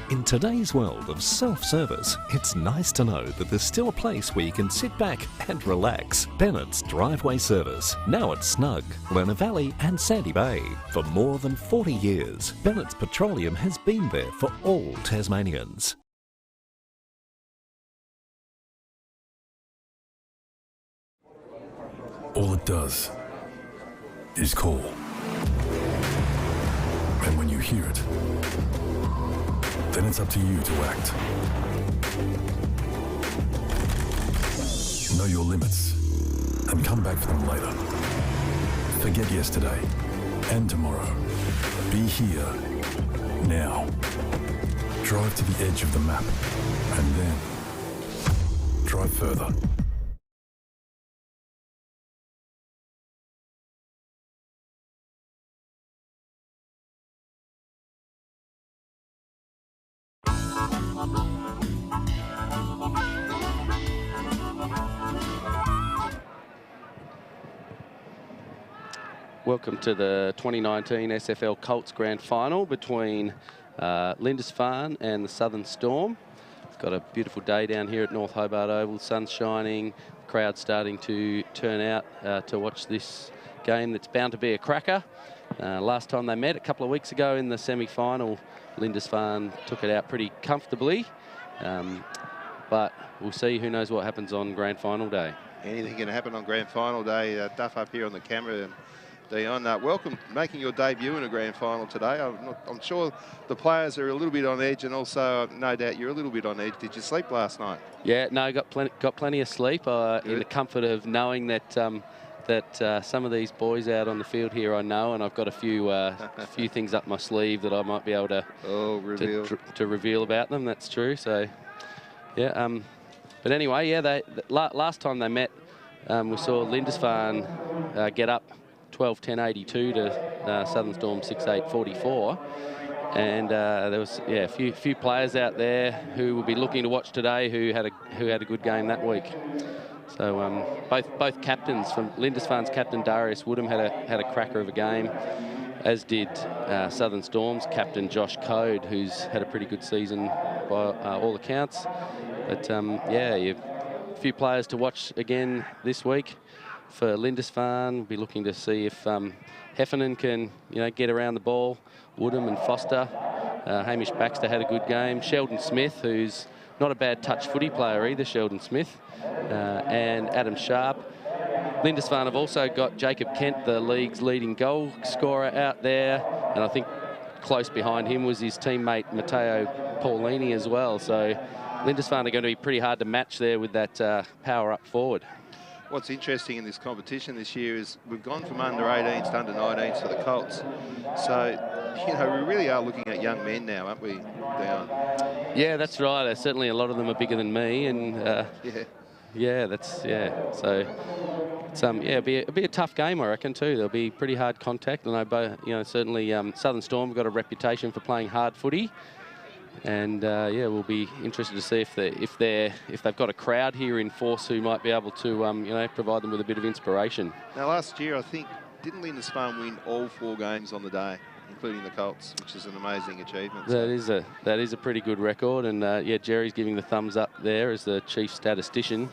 In today's world of self-service, it's nice to know that there's still a place where you can sit back and relax. Bennett's Driveway Service, now at Snug, Lerner Valley and Sandy Bay. For more than 40 years, Bennett's Petroleum has been there for all Tasmanians. All it does is call. And when you hear it, then it's up to you to act. Know your limits and come back for them later. Forget yesterday and tomorrow. Be here now. Drive to the edge of the map and then drive further. Welcome to the 2019 SFL Colts Grand Final between Lindisfarne and the Southern Storm. We've got a beautiful day down here at North Hobart Oval, sun shining, crowd starting to turn out to watch this game that's bound to be a cracker. Last time they met a couple of weeks ago in the semi-final, Lindisfarne took it out pretty comfortably, but we'll see. Who knows what happens on Grand Final day. Anything can happen on Grand Final day. Duff up here on the camera. And Dion, welcome, making your debut in a Grand Final today. I'm sure the players are a little bit on edge, and also no doubt you're a little bit on edge. Did you sleep last night? Yeah, no, got plenty of sleep in the comfort of knowing that some of these boys out on the field here I know, and I've got a few things up my sleeve that I might be able to reveal about them. That's true. So yeah, but anyway, yeah, last time they met, we saw Lindisfarne get up 12-10-82 to Southern Storm 6-8-44, and there was a few players out there who will be looking to watch today who had a good game that week. So both captains, from Lindisfarne's captain Darius Woodham had a cracker of a game, as did Southern Storm's captain Josh Code, who's had a pretty good season by all accounts. But yeah, a few players to watch again this week. For Lindisfarne, we'll be looking to see if Heffernan can, get around the ball. Woodham and Foster. Hamish Baxter had a good game. Sheldon Smith, who's not a bad touch footy player either, Sheldon Smith. And Adam Sharp. Lindisfarne have also got Jacob Kent, the league's leading goal scorer, out there. And I think close behind him was his teammate Matteo Paulini as well. So Lindisfarne are going to be pretty hard to match there with that power up forward. What's interesting in this competition this year is we've gone from under 18s to under 19s for the Colts. So, we really are looking at young men now, aren't we, Dion? Yeah, that's right. Certainly a lot of them are bigger than me, and So it's it'll be a tough game, I reckon, too. There'll be pretty hard contact. I know, certainly Southern Storm have got a reputation for playing hard footy. And we'll be interested to see if they've got a crowd here in force who might be able to provide them with a bit of inspiration. Now, last year I think didn't Lindisfarne win all 4 games on the day, including the Colts, which is an amazing achievement. That is a pretty good record, and Jerry's giving the thumbs up there as the chief statistician.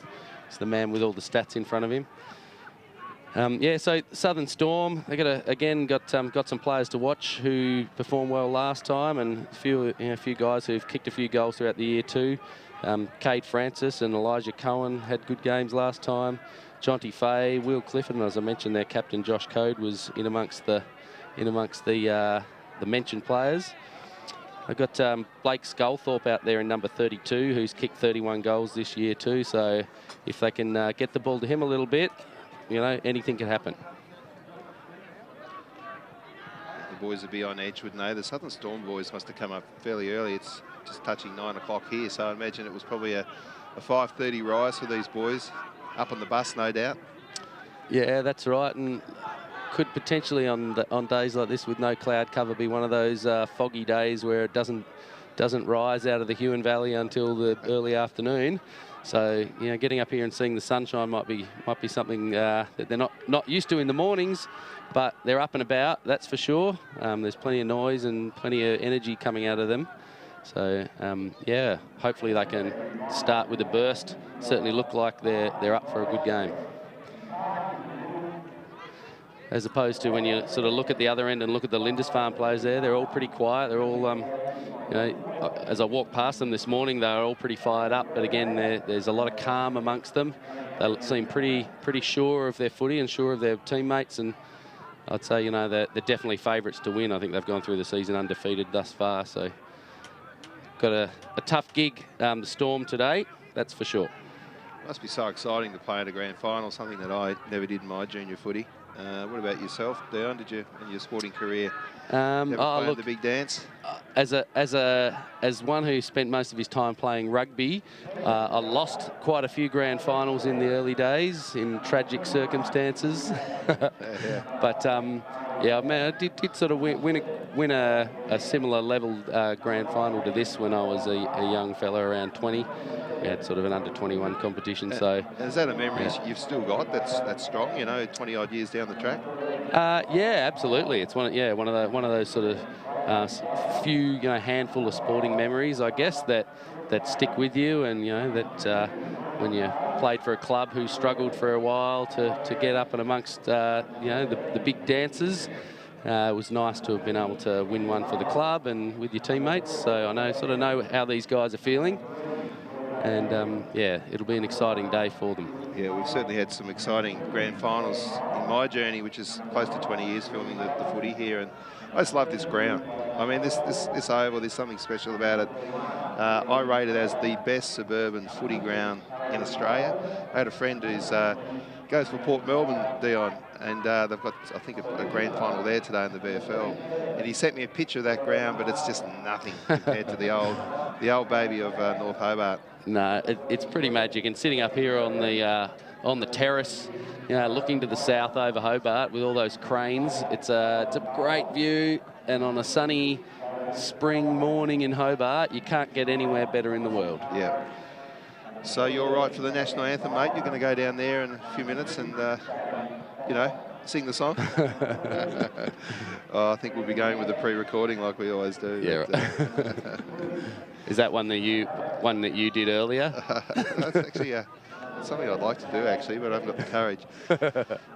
He's the man with all the stats in front of him. So Southern Storm, they got some players to watch who performed well last time, and a few guys who've kicked a few goals throughout the year too. Cade Francis and Elijah Cohen had good games last time. Jonty Fay, Will Clifford, and as I mentioned, their captain Josh Code was in amongst the mentioned players. I've got Blake Sculthorpe out there in number 32, who's kicked 31 goals this year too. So if they can get the ball to him a little bit, anything can happen. The boys would be on edge, wouldn't they? The Southern Storm boys must have come up fairly early. It's just touching 9 o'clock here, so I imagine it was probably a 5:30 rise for these boys. Up on the bus, no doubt. Yeah, that's right, and could potentially on days like this with no cloud cover be one of those foggy days where it doesn't rise out of the Huon Valley until the early afternoon. So, getting up here and seeing the sunshine might be something that they're not used to in the mornings, but they're up and about, that's for sure. There's plenty of noise and plenty of energy coming out of them. So, yeah, hopefully they can start with a burst. Certainly look like they're up for a good game. As opposed to when you sort of look at the other end and look at the Lindisfarne players there, they're all pretty quiet. They're all, you know, as I walked past them this morning, they were all pretty fired up. But again, there's a lot of calm amongst them. They seem pretty sure of their footy and sure of their teammates. And I'd say, you know, they're definitely favourites to win. I think they've gone through the season undefeated thus far. So got a tough gig, the Storm today, that's for sure. Must be so exciting to play at a grand final, something that I never did in my junior footy. What about yourself, Dion? Did you, in your sporting career, ever play the big dance? As one who spent most of his time playing rugby, I lost quite a few grand finals in the early days in tragic circumstances. But yeah, man, I did sort of win a similar level grand final to this when I was a young fella around 20. We had sort of an under-21 competition. So is that a memory you've still got? That's strong, you know, 20 odd years down the track. Yeah, absolutely. It's one of those sort of few, you know, handful of sporting memories, I guess, that stick with you, and you know that when you played for a club who struggled for a while to get up and amongst you know, the big dancers. It was nice to have been able to win one for the club and with your teammates. So I sort of know how these guys are feeling. And yeah, it'll be an exciting day for them. Yeah, we've certainly had some exciting grand finals in my journey, which is close to 20 years filming the footy here. And I just love this ground. I mean, this oval, there's something special about it. I rate it as the best suburban footy ground in Australia. I had a friend who's goes for Port Melbourne, Dion, and they've got, I think, a grand final there today in the VFL. And he sent me a picture of that ground, but it's just nothing compared to the old baby of North Hobart. No, it's pretty magic. And sitting up here on the terrace, you know, looking to the south over Hobart with all those cranes, it's a great view. And on a sunny spring morning in Hobart, you can't get anywhere better in the world. Yeah. So you're right for the national anthem, mate. You're going to go down there in a few minutes and, you know, sing the song. Oh, I think we'll be going with the pre-recording like we always do. Yeah. Right. Is that one that you did earlier? That's actually something I'd like to do, actually, but I haven't got the courage.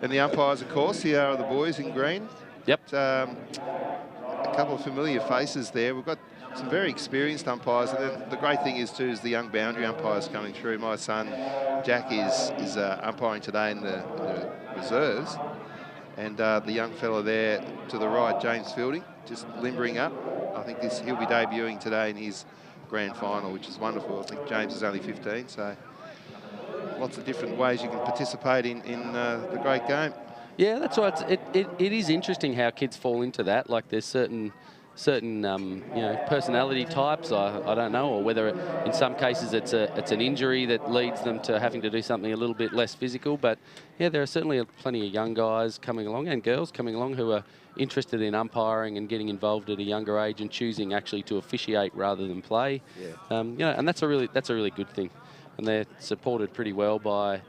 And the umpires, of course, here are the boys in green. Yep. A couple of familiar faces there. We've got some very experienced umpires, and then the great thing is too is the young boundary umpires coming through. My son Jack is umpiring today in the reserves, and the young fella there to the right, James Fielding, just limbering up. I think he'll be debuting today in his grand final, which is wonderful. I think James is only 15, so lots of different ways you can participate in the great game. Yeah, that's right. It is interesting how kids fall into that. Like there's certain you know, personality types. I don't know, or whether in some cases it's an injury that leads them to having to do something a little bit less physical. But yeah, there are certainly plenty of young guys coming along and girls coming along who are interested in umpiring and getting involved at a younger age and choosing actually to officiate rather than play. Yeah. You know, and that's a really good thing, and they're supported pretty well by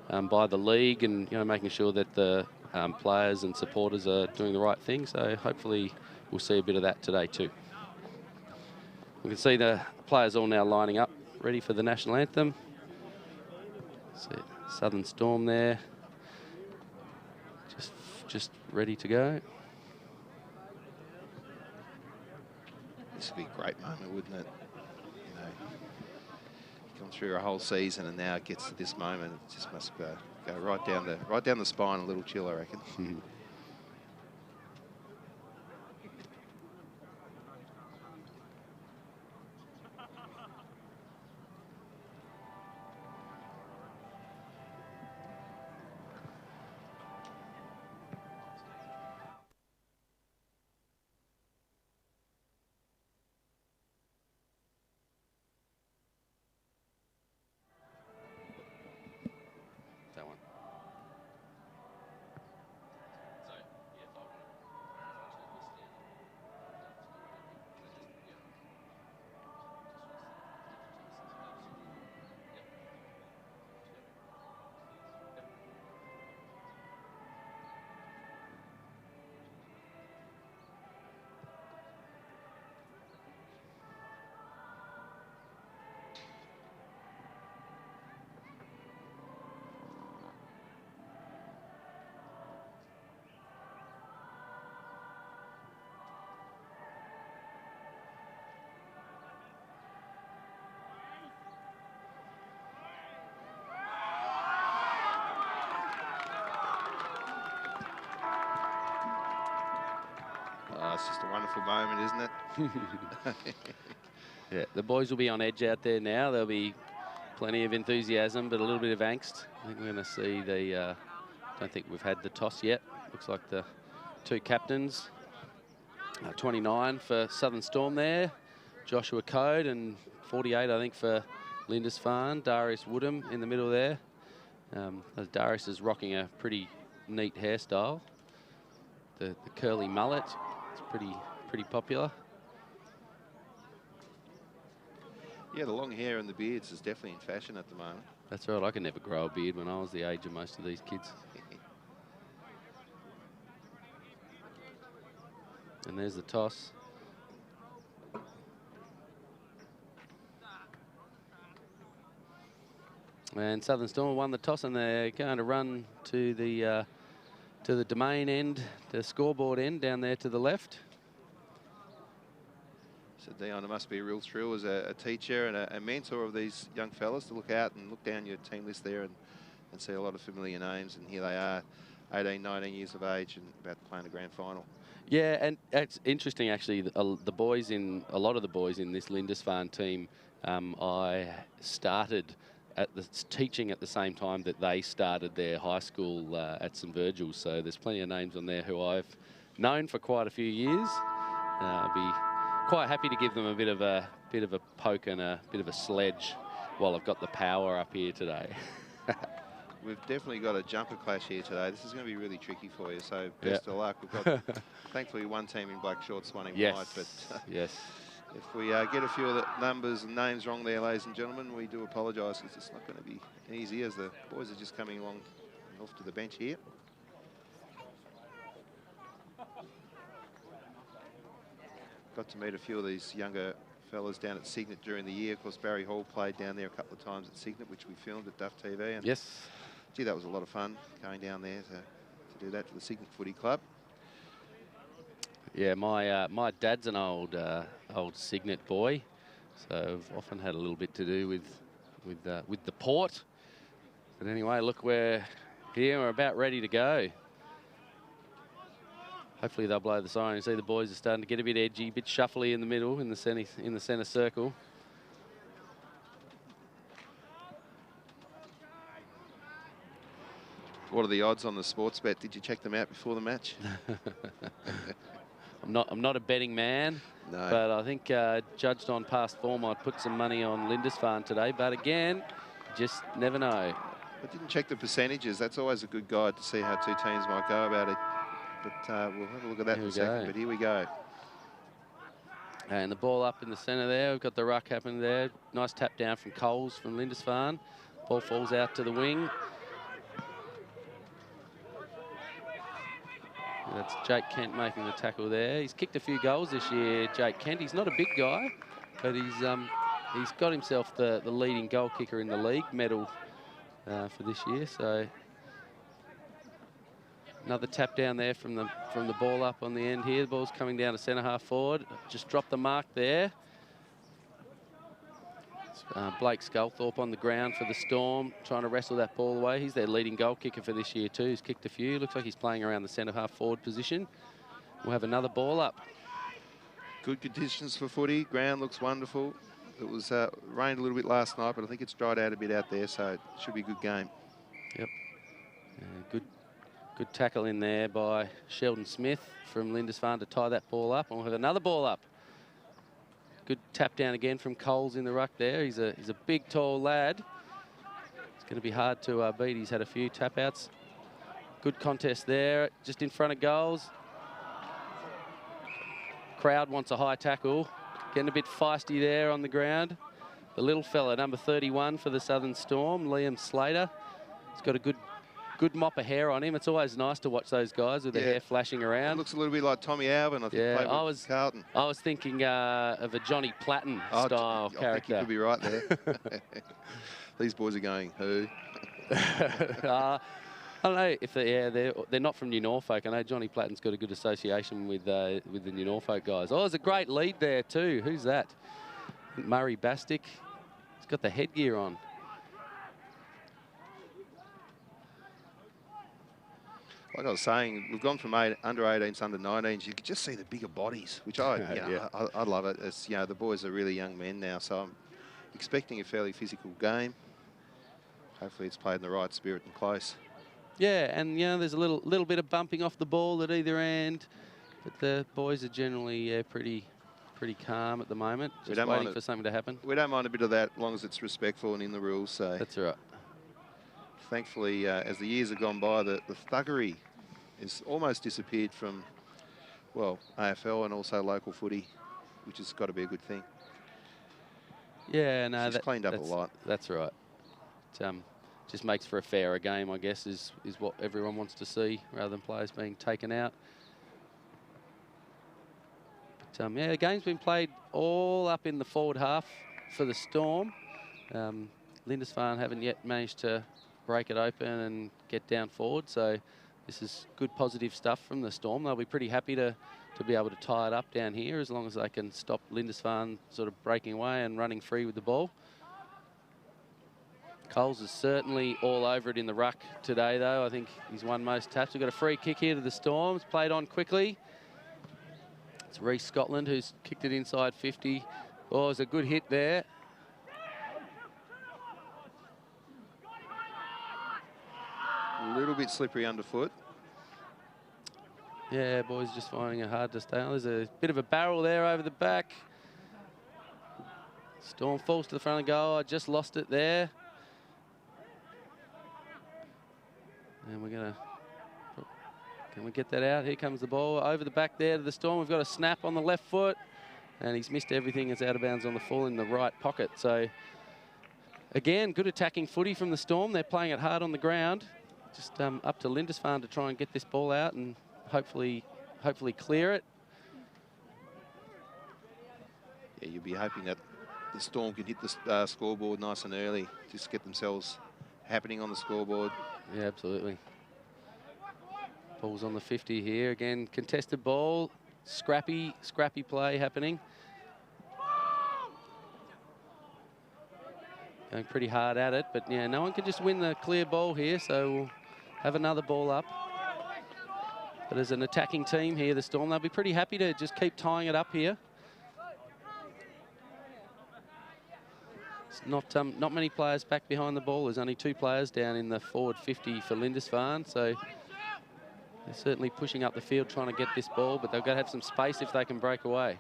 the league, and you know, making sure that the players and supporters are doing the right thing. So hopefully we'll see a bit of that today too. We can see the players all now lining up, ready for the national anthem. See Southern Storm there, just ready to go. This would be a great moment, wouldn't it? You know, come through a whole season, and now it gets to this moment. It just must go right down the spine, a little chill, I reckon. it's just a wonderful moment, isn't it? Yeah, the boys will be on edge out there now. There'll be plenty of enthusiasm, but a little bit of angst. I think we're going to see the... don't think we've had the toss yet. Looks like the two captains. 29 for Southern Storm there. Joshua Code, and 48, I think, for Lindisfarne. Darius Woodham in the middle there. As Darius is rocking a pretty neat hairstyle. The curly mullet. It's pretty popular. Yeah, the long hair and the beards is definitely in fashion at the moment. That's right. I could never grow a beard when I was the age of most of these kids. And there's the toss. And Southern Storm won the toss, and they're going to run to the domain end, the scoreboard end down there to the left. So, Dion, it must be a real thrill as a teacher and a mentor of these young fellas to look out and look down your team list there and see a lot of familiar names. And here they are, 18, 19 years of age and about to play in the grand final. Yeah, and it's interesting, actually, the boys in, a lot of the boys in this Lindisfarne team, I started teaching at the same time that they started their high school at St Virgil's. So there's plenty of names on there who I've known for quite a few years. I'll be quite happy to give them a bit of a poke and a bit of a sledge while I've got the power up here today. We've definitely got a jumper clash here today. This is going to be really tricky for you, so best of luck. We've got, thankfully, one team in black shorts, one in white. But yes. If we get a few of the numbers and names wrong there, ladies and gentlemen, we do apologise because it's not going to be easy as the boys are just coming along and off to the bench here. Got to meet a few of these younger fellas down at Cygnet during the year. Of course, Barry Hall played down there a couple of times at Cygnet, which we filmed at Duff TV. And yes. Gee, that was a lot of fun going down there to do that for the Cygnet Footy Club. Yeah, my dad's an old Cygnet boy, so I've often had a little bit to do with the port. But anyway, look, we're here. We're about ready to go. Hopefully they'll blow the siren. You see the boys are starting to get a bit edgy, a bit shuffly in the middle, in the centre circle. What are the odds on the sports bet? Did you check them out before the match? I'm not a betting man, no. But I think judged on past form, I'd put some money on Lindisfarne today. But again, just never know. I didn't check the percentages. That's always a good guide to see how two teams might go about it. But we'll have a look at that in a second. But here we go. And the ball up in the centre there. We've got the ruck happening there. Nice tap down from Coles from Lindisfarne. Ball falls out to the wing. That's Jake Kent making the tackle there. He's kicked a few goals this year, Jake Kent. He's not a big guy, but he's got himself the leading goal kicker in the league medal for this year. So another tap down there from the ball up on the end here. The ball's coming down to centre half forward. Just dropped the mark there. Blake Sculthorpe on the ground for the Storm, trying to wrestle that ball away. He's their leading goal kicker for this year too. He's kicked a few. Looks like he's playing around the centre half forward position. We'll have another ball up. Good conditions for footy. Ground looks wonderful. It was rained a little bit last night, but I think it's dried out a bit out there, so it should be a good game. Yep. Good tackle in there by Sheldon Smith from Lindisfarne to tie that ball up. And we'll have another ball up. Good tap down again from Coles in the ruck there. He's a big, tall lad. It's going to be hard to beat. He's had a few tap outs. Good contest there, just in front of goals. Crowd wants a high tackle. Getting a bit feisty there on the ground. The little fella, number 31 for the Southern Storm, Liam Slater. He's got a good mop of hair on him. It's always nice to watch those guys with their hair flashing around. It looks a little bit like Tommy Alvin, I think, played with Carlton. I was thinking of a Johnny Platten style character. I think you could be right there. These boys are going, who? I don't know if they're not from New Norfolk. I know Johnny Platten's got a good association with the New Norfolk guys. Oh, there's a great lead there too. Who's that? Murray Bastick. He's got the headgear on. Like I was saying, we've gone from under 18s to under 19s. You could just see the bigger bodies, which I love it. It's, you know, the boys are really young men now, so I'm expecting a fairly physical game. Hopefully it's played in the right spirit and close. Yeah, and you know, there's a little bit of bumping off the ball at either end, but the boys are generally pretty calm at the moment, just waiting for something to happen. We don't mind a bit of that, as long as it's respectful and in the rules. So that's right. Thankfully, as the years have gone by, the thuggery has almost disappeared from, well, AFL and also local footy, which has got to be a good thing. Yeah, no, that's cleaned up a lot. That's right. It, just makes for a fairer game, I guess, is what everyone wants to see, rather than players being taken out. But, yeah, the game's been played all up in the forward half for the Storm. Lindisfarne haven't yet managed to break it open and get down forward, so this is good positive stuff from the Storm. They'll be pretty happy to be able to tie it up down here, as long as they can stop Lindisfarne sort of breaking away and running free with the ball. Coles is certainly all over it in the ruck today, though. I think he's won most taps. We've got a free kick here to the Storm. It's played on quickly. It's Reece Scotland who's kicked it inside 50. Oh, it's a good hit there. A little bit slippery underfoot. Yeah, boys just finding it hard to stay on. There's a bit of a barrel there over the back. Storm falls to the front of goal. I just lost it there. And we're going to... Can we get that out? Here comes the ball over the back there to the Storm. We've got a snap on the left foot. And he's missed everything. It's out of bounds on the full in the right pocket. So, again, good attacking footy from the Storm. They're playing it hard on the ground. Just up to Lindisfarne to try and get this ball out and hopefully clear it. Yeah, you'll be hoping that the Storm can hit the scoreboard nice and early, just get themselves happening on the scoreboard. Yeah, absolutely. Ball's on the 50 here. Again, contested ball, scrappy play happening. Going pretty hard at it, but yeah, no one can just win the clear ball here, so we'll have another ball up. But as an attacking team here, the Storm, they'll be pretty happy to just keep tying it up here. It's not many players back behind the ball. There's only 2 players down in the forward 50 for Lindisfarne, so they're certainly pushing up the field trying to get this ball, but they've got to have some space if they can break away.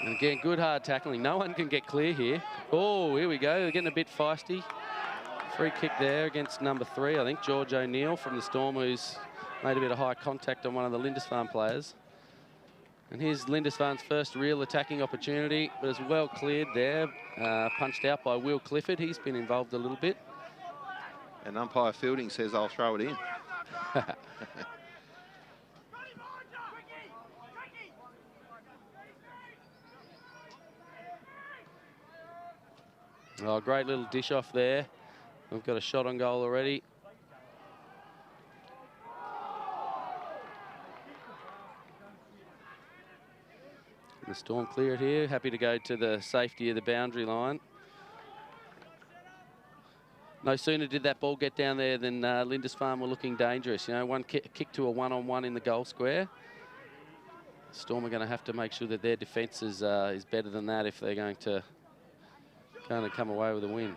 And again, good hard tackling. No one can get clear here. Oh, here we go. They're getting a bit feisty. Free kick there against number 3, I think, George O'Neill from the Storm, who's made a bit of high contact on one of the Lindisfarne players. And here's Lindisfarne's first real attacking opportunity, but it's well cleared there. Punched out by Will Clifford. He's been involved a little bit. And umpire Fielding says, I'll throw it in. Oh, great little dish off there. We've got a shot on goal already. The Storm clear it here. Happy to go to the safety of the boundary line. No sooner did that ball get down there than Lindisfarne were looking dangerous. You know, one kick to a one-on-one in the goal square. Storm are going to have to make sure that their defence is better than that if they're going to come away with a win.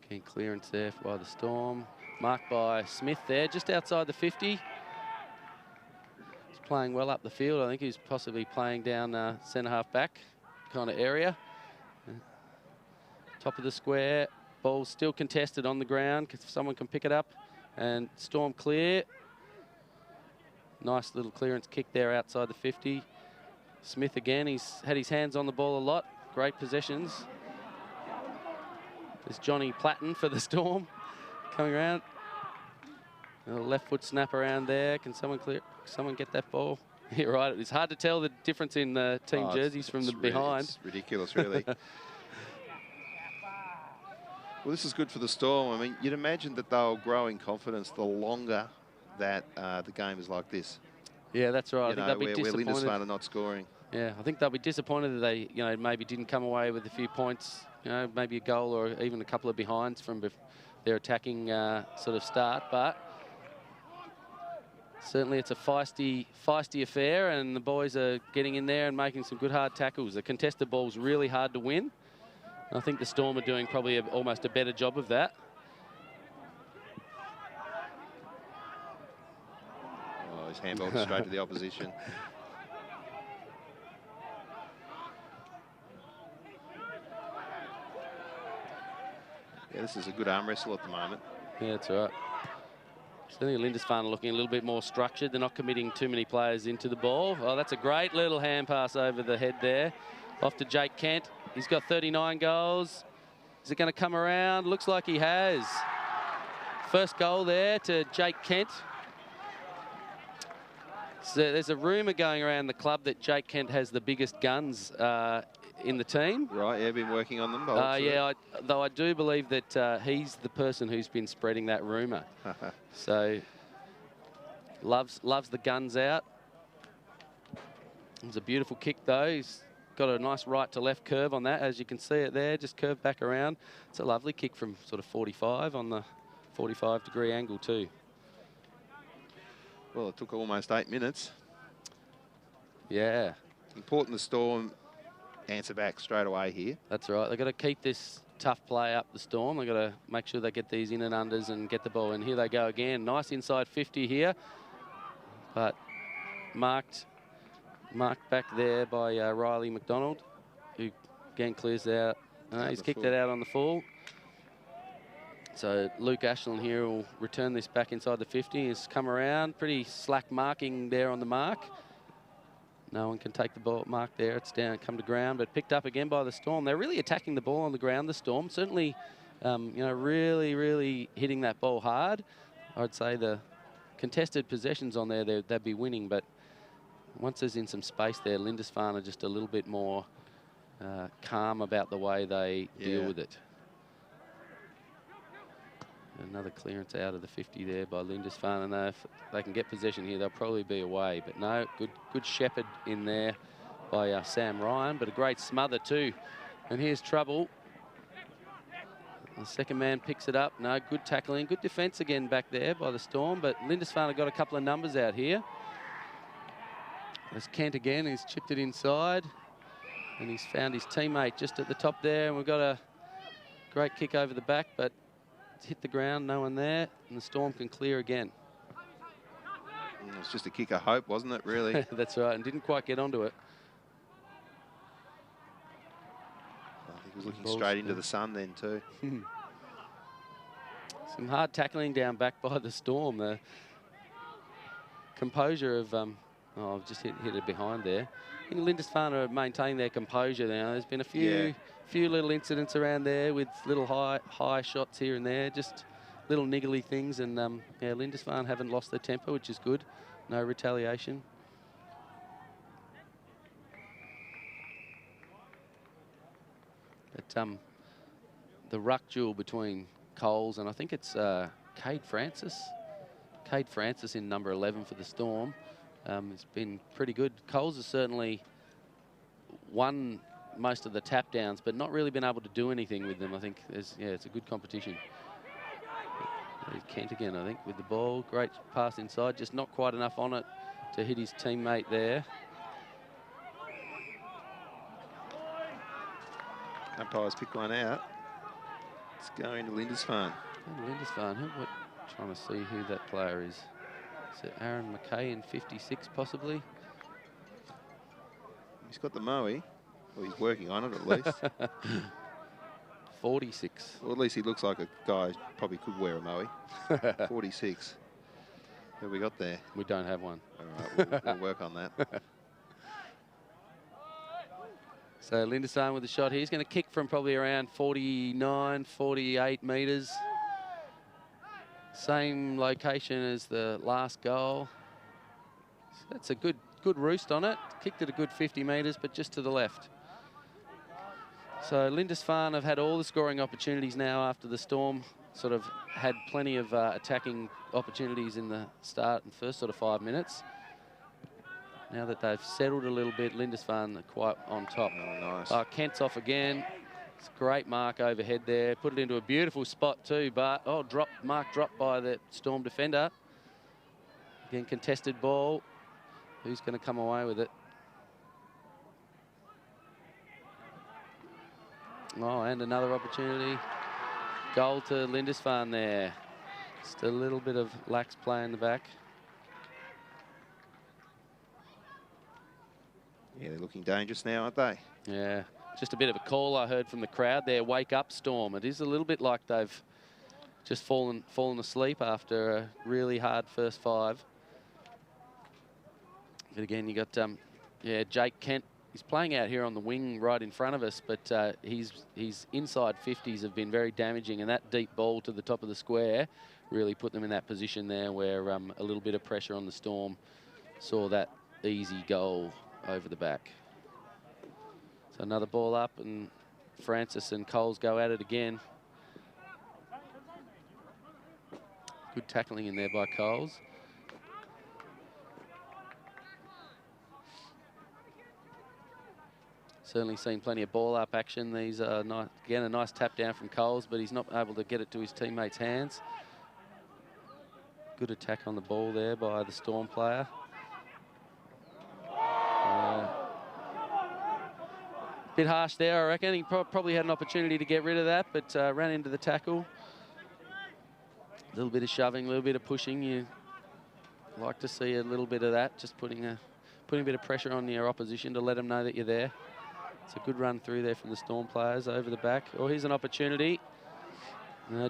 Keen clearance there by the Storm. Marked by Smith there, just outside the 50. He's playing well up the field. I think he's possibly playing down centre-half back kind of area. Top of the square. Ball still contested on the ground because someone can pick it up. And Storm clear. Nice little clearance kick there outside the 50. Smith again, he's had his hands on the ball a lot. Great possessions. There's Johnny Platten for the Storm coming around. A left foot snap around there. Can someone get that ball? You're right, it's hard to tell the difference in the team jerseys from the behind. It's ridiculous, really. Well, this is good for the Storm. I mean, you'd imagine that they'll grow in confidence the longer that the game is like this. Yeah, that's right. I think they'll be disappointed. Where Lindisfarne are not scoring. Yeah, I think they'll be disappointed that they, maybe didn't come away with a few points, maybe a goal or even a couple of behinds from their attacking sort of start. But certainly it's a feisty affair, and the boys are getting in there and making some good hard tackles. The contested ball's really hard to win. And I think the Storm are doing probably almost a better job of that. Oh, he's handballed straight to the opposition. Yeah, this is a good arm wrestle at the moment. Yeah, that's right. Certainly Lindisfarne are looking a little bit more structured. They're not committing too many players into the ball. Oh, that's a great little hand pass over the head there. Off to Jake Kent. He's got 39 goals. Is it going to come around? Looks like he has. First goal there to Jake Kent. So there's a rumour going around the club that Jake Kent has the biggest guns in the team. Right, yeah, been working on them. Yeah, though I do believe that he's the person who's been spreading that rumour. So loves the guns out. It was a beautiful kick though. He's got a nice right to left curve on that, as you can see it there. Just curved back around. It's a lovely kick from sort of 45 on the 45-degree angle too. Well, it took almost 8 minutes. Yeah. Important the Storm answer back straight away here. That's right. They've got to keep this tough play up, the Storm. They've got to make sure they get these in and unders and get the ball. And here they go again. Nice inside 50 here. But marked back there by Riley McDonald, who again clears out. He's kicked it out on the full. So Luke Ashland here will return this back inside the 50. He's come around. Pretty slack marking there on the mark. No one can take the ball mark there. It's down, come to ground, but picked up again by the Storm. They're really attacking the ball on the ground, the Storm. Certainly, really, really hitting that ball hard. I'd say the contested possessions on there, they'd be winning, but once there's in some space there, Lindisfarne are just a little bit more calm about the way they deal with it. Another clearance out of the 50 there by Lindisfarne, and if they can get possession here, they'll probably be away. But no, good shepherd in there by Sam Ryan, but a great smother too. And here's trouble. The second man picks it up. No, good tackling, good defence again back there by the Storm, but Lindisfarne have got a couple of numbers out here. There's Kent again, he's chipped it inside, and he's found his teammate just at the top there, and we've got a great kick over the back, but it's hit the ground, no one there, and the Storm can clear again. It's just a kick of hope, wasn't it, really? That's right, and didn't quite get onto it. I think he was looking straight into the sun then too. Some hard tackling down back by the Storm. The composure of... I've just hit it behind there. I think Lindisfarne are maintaining their composure now. There's been a few little incidents around there with little high shots here and there, just little niggly things. And yeah, Lindisfarne haven't lost their temper, which is good. No retaliation. But the ruck duel between Coles and I think it's Cade Francis. Cade Francis in number 11 for the Storm. It's been pretty good. Coles has certainly won most of the tap downs, but not really been able to do anything with them. I think it's a good competition. Kent again, I think, with the ball. Great pass inside, just not quite enough on it to hit his teammate there. Umpires pick one out. It's going to Lindisfarne. Lindisfarne, trying to see who that player is. Is it Aaron McKay in 56 possibly? He's got the moe. Well, he's working on it at least. 46. Well, at least he looks like a guy who probably could wear a moe. 46. Who have we got there? We don't have one. All right, we'll work on that. So Lindisfarne with the shot here. He's going to kick from probably around 49, 48 metres. Same location as the last goal. So that's a good roost on it. Kicked it a good 50 metres, but just to the left. So Lindisfarne have had all the scoring opportunities now after the Storm sort of had plenty of attacking opportunities in the start and first sort of 5 minutes. Now that they've settled a little bit, Lindisfarne are quite on top. Oh, nice. Kent's off again. It's a great mark overhead there. Put it into a beautiful spot too, but mark dropped by the Storm defender. Again, contested ball. Who's going to come away with it? Oh, and another opportunity. Goal to Lindisfarne there. Just a little bit of lax play in the back. Yeah, they're looking dangerous now, aren't they? Yeah, just a bit of a call I heard from the crowd there. Wake up, Storm. It is a little bit like they've just fallen asleep after a really hard first 5. But again, you got Jake Kent. He's playing out here on the wing right in front of us, but his inside 50s have been very damaging, and that deep ball to the top of the square really put them in that position there where a little bit of pressure on the Storm saw that easy goal over the back. So another ball up, and Francis and Coles go at it again. Good tackling in there by Coles. Certainly seen plenty of ball up action. These are again a nice tap down from Coles, but he's not able to get it to his teammates' hands. Good attack on the ball there by the Storm player. Bit harsh there, I reckon. He probably had an opportunity to get rid of that, but ran into the tackle. A little bit of shoving, a little bit of pushing. You like to see a little bit of that, just putting a bit of pressure on your opposition to let them know that you're there. It's a good run through there from the Storm players over the back. Oh, here's an opportunity.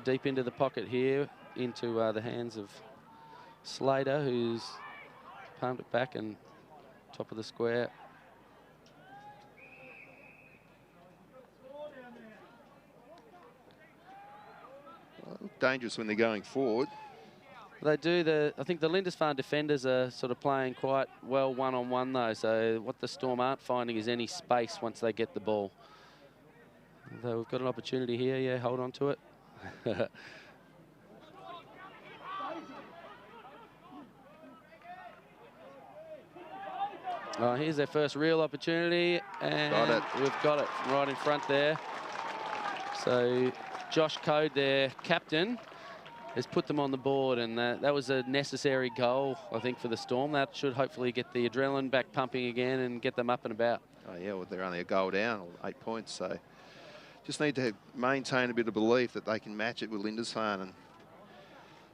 Deep into the pocket here, into the hands of Slater, who's palmed it back and top of the square. Dangerous when they're going forward. They do. I think the Lindisfarne defenders are sort of playing quite well one-on-one though. So what the Storm aren't finding is any space once they get the ball. Though we've got an opportunity here. Yeah, hold on to it. Here's their first real opportunity, and we've got it right in front there. So Josh Code, their captain, has put them on the board, and that was a necessary goal, I think, for the Storm. That should hopefully get the adrenaline back pumping again and get them up and about. Oh, yeah, well, they're only a goal down, or 8 points, so just need to maintain a bit of belief that they can match it with Lindisfarne, and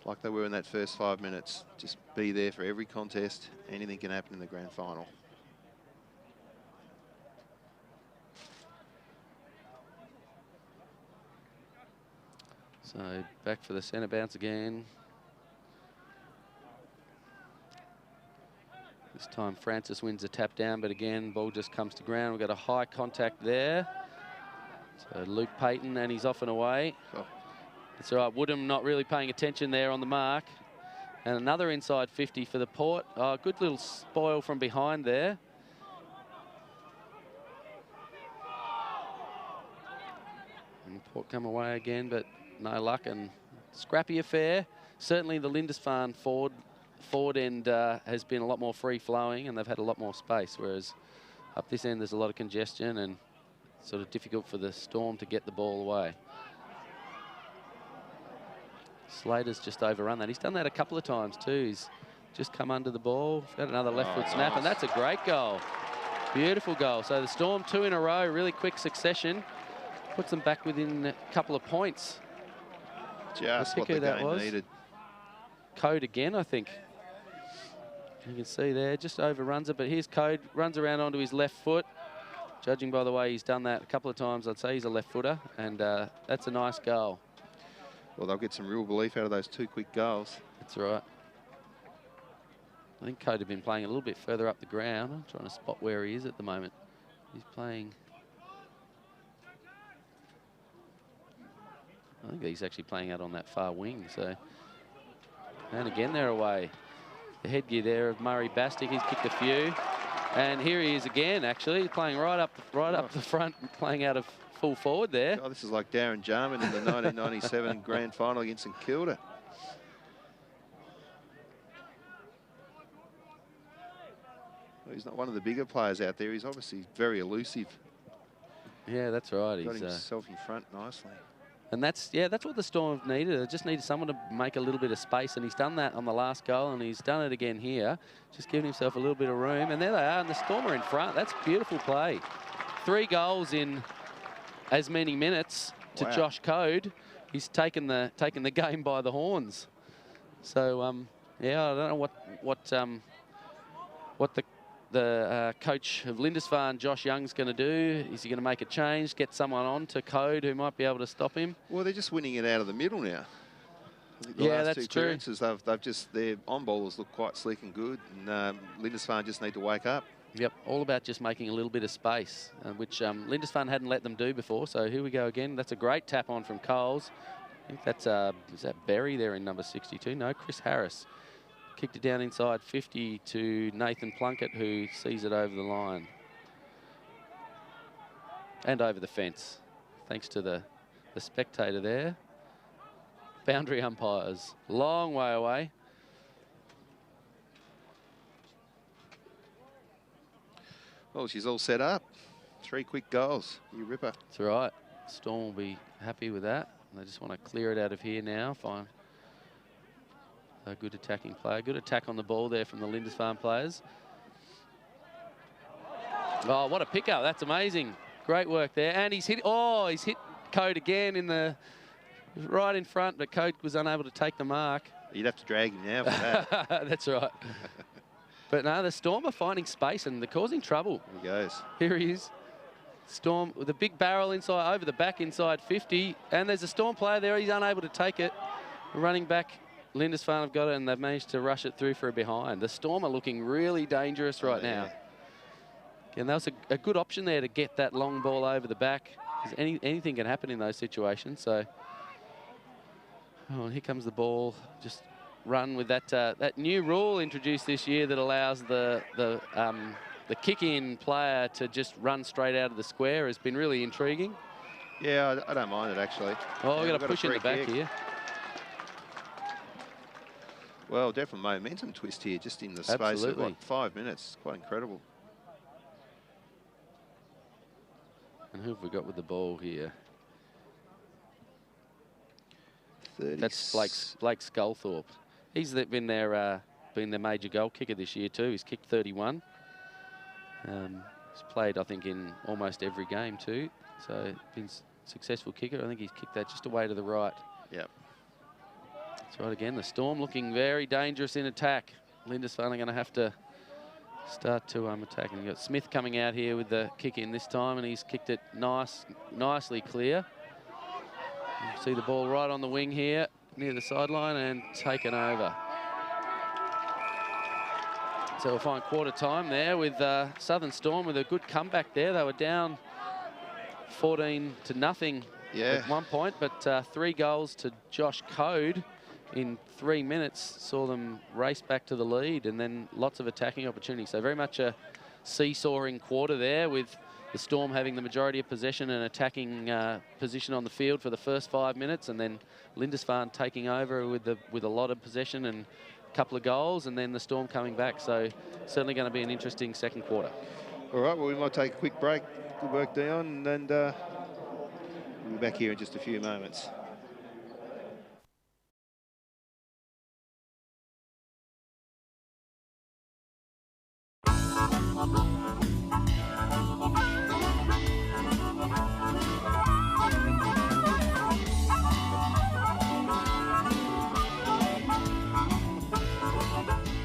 like they were in that first 5 minutes, just be there for every contest. Anything can happen in the grand final. So back for the centre bounce again. This time Francis wins a tap down, but again, ball just comes to ground. We've got a high contact there. So Luke Payton, and he's off and away. Oh. That's all right. Woodham not really paying attention there on the mark. And another inside 50 for the Port. Oh, good little spoil from behind there. And Port come away again, but no luck, and scrappy affair. Certainly the Lindisfarne forward end has been a lot more free-flowing, and they've had a lot more space, whereas up this end there's a lot of congestion and sort of difficult for the Storm to get the ball away. Slater's just overrun that. He's done that a couple of times too. He's just come under the ball. He's got another left foot snap, and that's a great goal. Beautiful goal. So the Storm 2 in a row, really quick succession. Puts them back within a couple of points. Just what the game needed. Code again, I think. You can see there, just overruns it, but here's Code, runs around onto his left foot. Judging by the way he's done that a couple of times, I'd say he's a left footer, and that's a nice goal. Well, they'll get some real belief out of those 2 quick goals. That's right. I think Code had been playing a little bit further up the ground. I'm trying to spot where he is at the moment. He's playing... I think he's actually playing out on that far wing, so... And again, they're away. The headgear there of Murray Bastick, he's kicked a few. And here he is again, actually, playing right up the front, playing out of full forward there. Oh, this is like Darren Jarman in the 1997 grand final against St Kilda. Well, he's not one of the bigger players out there. He's obviously very elusive. Yeah, that's right. Got He's himself in front nicely. and that's what the Storm needed. They just needed someone to make a little bit of space, and he's done that on the last goal, and he's done it again here. Just giving himself a little bit of room, and there they are, and the Storm are in front. That's beautiful play. 3 goals in as many minutes to Josh Code. He's taken the game by the horns. So yeah, I don't know what the coach of Lindisfarne, Josh Young's going to do. Is he going to make a change, get someone on to Code who might be able to stop him? Well, they're just winning it out of the middle now. I think the Yeah, last that's 2 true. clearances, their on-ballers look quite slick and good, and Lindisfarne just need to wake up. Yep, all about just making a little bit of space, which Lindisfarne hadn't let them do before. So here we go again. That's a great tap on from Coles. I think that's, is that Berry there in number 62? No, Chris Harris. Kicked it down inside 50 to Nathan Plunkett, who sees it over the line. And over the fence, thanks to the spectator there. Boundary umpires, long way away. Well, she's all set up. 3 quick goals. You ripper. That's right. Storm will be happy with that. They just want to clear it out of here now. Fine. A good attacking player. Good attack on the ball there from the Lindisfarne players. Oh, what a pickup. That's amazing. Great work there. And he's hit Code again in the right in front, but Code was unable to take the mark. You'd have to drag him now for that. That's right. But no, the Storm are finding space and they're causing trouble. Here he goes. Here he is. Storm with a big barrel inside, over the back inside 50. And there's a Storm player there. He's unable to take it. Running back, Lindisfarne have got it, and they've managed to rush it through for a behind. The Storm are looking really dangerous right now. And that was a good option there to get that long ball over the back. Anything can happen in those situations. So, oh, here comes the ball. Just run with that that new rule introduced this year that allows the kick-in player to just run straight out of the square has been really intriguing. Yeah, I don't mind it actually. Oh, we've got to push in the back here. Well, definitely momentum twist here, just in the space of what, 5 minutes. Quite incredible. And who have we got with the ball here? 30. That's Blake Sculthorpe. He's been their major goal kicker this year too. He's kicked 31. He's played, I think, in almost every game too. So been successful kicker. I think he's kicked that just away to the right. Yep. That's right again. The Storm looking very dangerous in attack. Lindisfarne are going to have to start to attack. And you've got Smith coming out here with the kick in this time, and he's kicked it nicely clear. You see the ball right on the wing here, near the sideline, and taken over. So we'll find quarter time there with Southern Storm with a good comeback there. They were down 14-0 at one point, but 3 goals to Josh Code in 3 minutes saw them race back to the lead, and then lots of attacking opportunities. So very much a seesawing quarter there, with the Storm having the majority of possession and attacking position on the field for the first 5 minutes, and then Lindisfarne taking over with a lot of possession and a couple of goals, and then the Storm coming back. So certainly going to be an interesting second quarter. All right, well, we might take a quick break. Good work, Dion, and we'll be back here in just a few moments.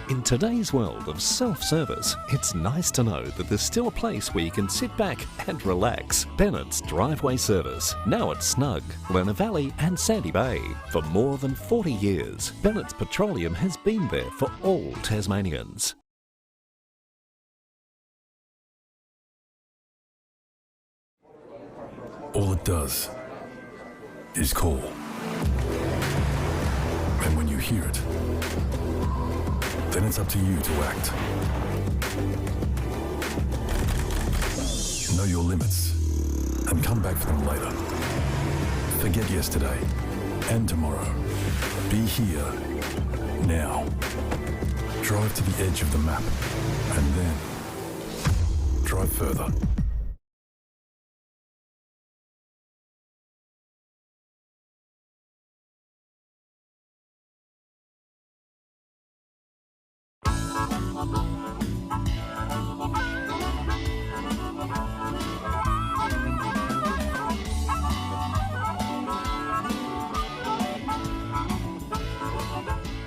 In today's world of self-service, it's nice to know that there's still a place where you can sit back and relax. Bennett's Driveway Service, now at Snug, Lerner Valley and Sandy Bay. For more than 40 years, Bennett's Petroleum has been there for all Tasmanians. All it does is call. And when you hear it, then it's up to you to act. Know your limits and come back for them later. Forget yesterday and tomorrow. Be here now. Drive to the edge of the map and then Drive further.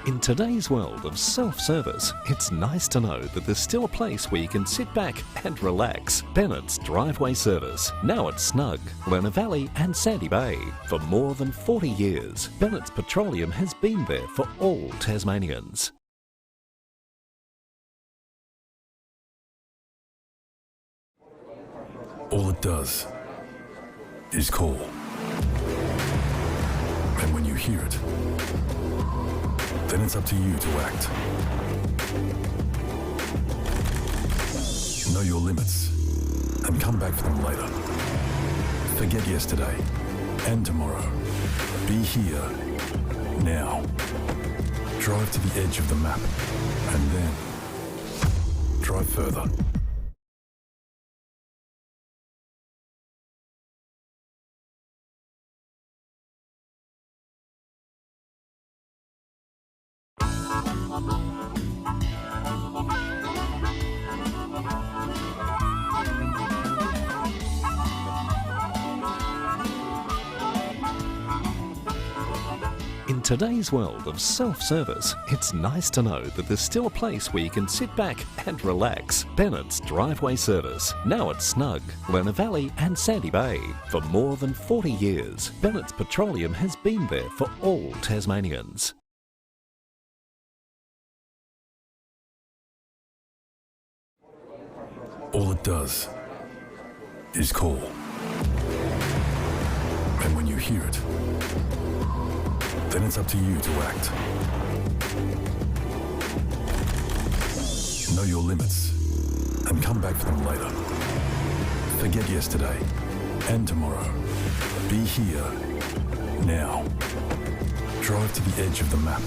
In today's world of self-service, it's nice to know that there's still a place where you can sit back and relax. Bennett's Driveway Service, now at Snug, Lerner Valley and Sandy Bay. For more than 40 years, Bennett's Petroleum has been there for all Tasmanians. All it does is call. And when you hear it, then it's up to you to act. Know your limits and come back for them later. Forget yesterday and tomorrow. Be here now. Drive to the edge of the map and then drive further. In today's world of self-service, it's nice to know that there's still a place where you can sit back and relax. Bennett's Driveway Service, now at Snug, Lerner Valley and Sandy Bay. For more than 40 years, Bennett's Petroleum has been there for all Tasmanians. All it does is call. And when you hear it, then it's up to you to act. Know your limits and come back for them later. Forget yesterday and tomorrow. Be here now. Drive to the edge of the map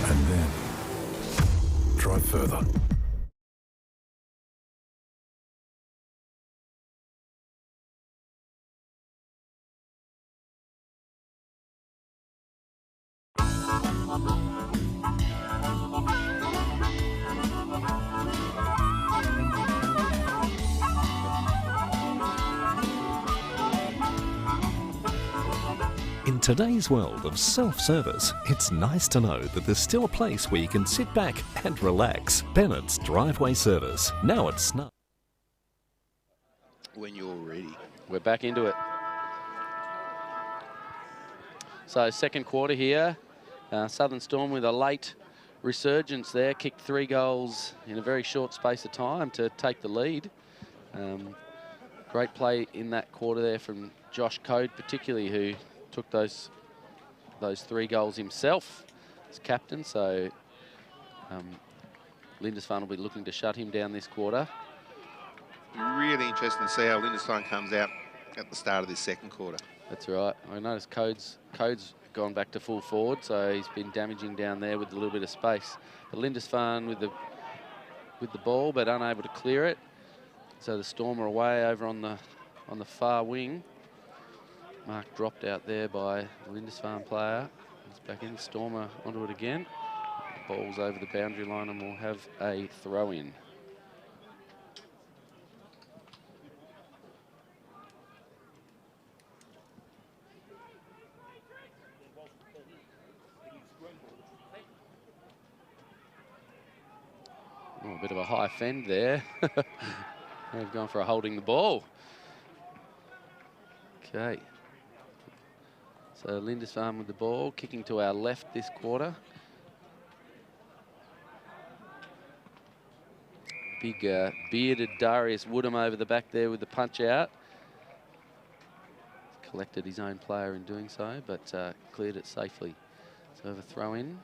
and then drive further. In today's world of self-service, it's nice to know that there's still a place where you can sit back and relax. Bennett's Driveway Service, now at Snug. When you're ready. We're back into it. So second quarter here, Southern Storm with a late resurgence there, kicked 3 goals in a very short space of time to take the lead. Great play in that quarter there from Josh Code particularly, who took those 3 goals himself as captain. So Lindisfarne will be looking to shut him down this quarter. Really interesting to see how Lindisfarne comes out at the start of this second quarter. That's right. I noticed Code's gone back to full forward, so he's been damaging down there with a little bit of space. But Lindisfarne with the ball, but unable to clear it. So the Storm are away over on the far wing. Mark dropped out there by the Lindisfarne player. He's back in. Stormer onto it again. The ball's over the boundary line and we'll have a throw-in. Oh, a bit of a high fend there. They've gone for a holding the ball. Okay. So Lindisfarne with the ball, kicking to our left this quarter. Big bearded Darius Woodham over the back there with the punch out. Collected his own player in doing so, but cleared it safely. So have a throw in.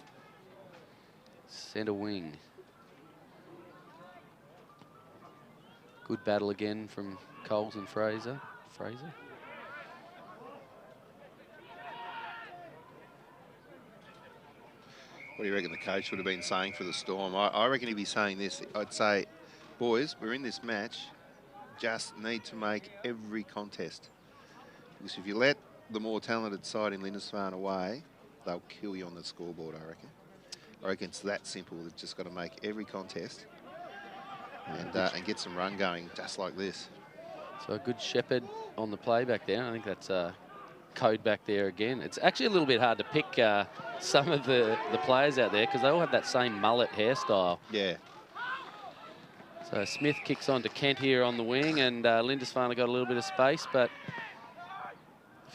Centre wing. Good battle again from Coles and Fraser. What do you reckon the coach would have been saying for the Storm? I reckon he'd be saying this. I'd say, boys, we're in this match just need to make every contest. Because if you let the more talented side in Lindisfarne away, they'll kill you on the scoreboard, I reckon. I reckon it's that simple. They've just got to make every contest and get some run going, just like this. So a good shepherd on the play back there. I think that's code back there again. It's actually a little bit hard to pick some of the players out there because they all have that same mullet hairstyle. Yeah. So Smith kicks on to Kent here on the wing, and Lindisfarne got a little bit of space, but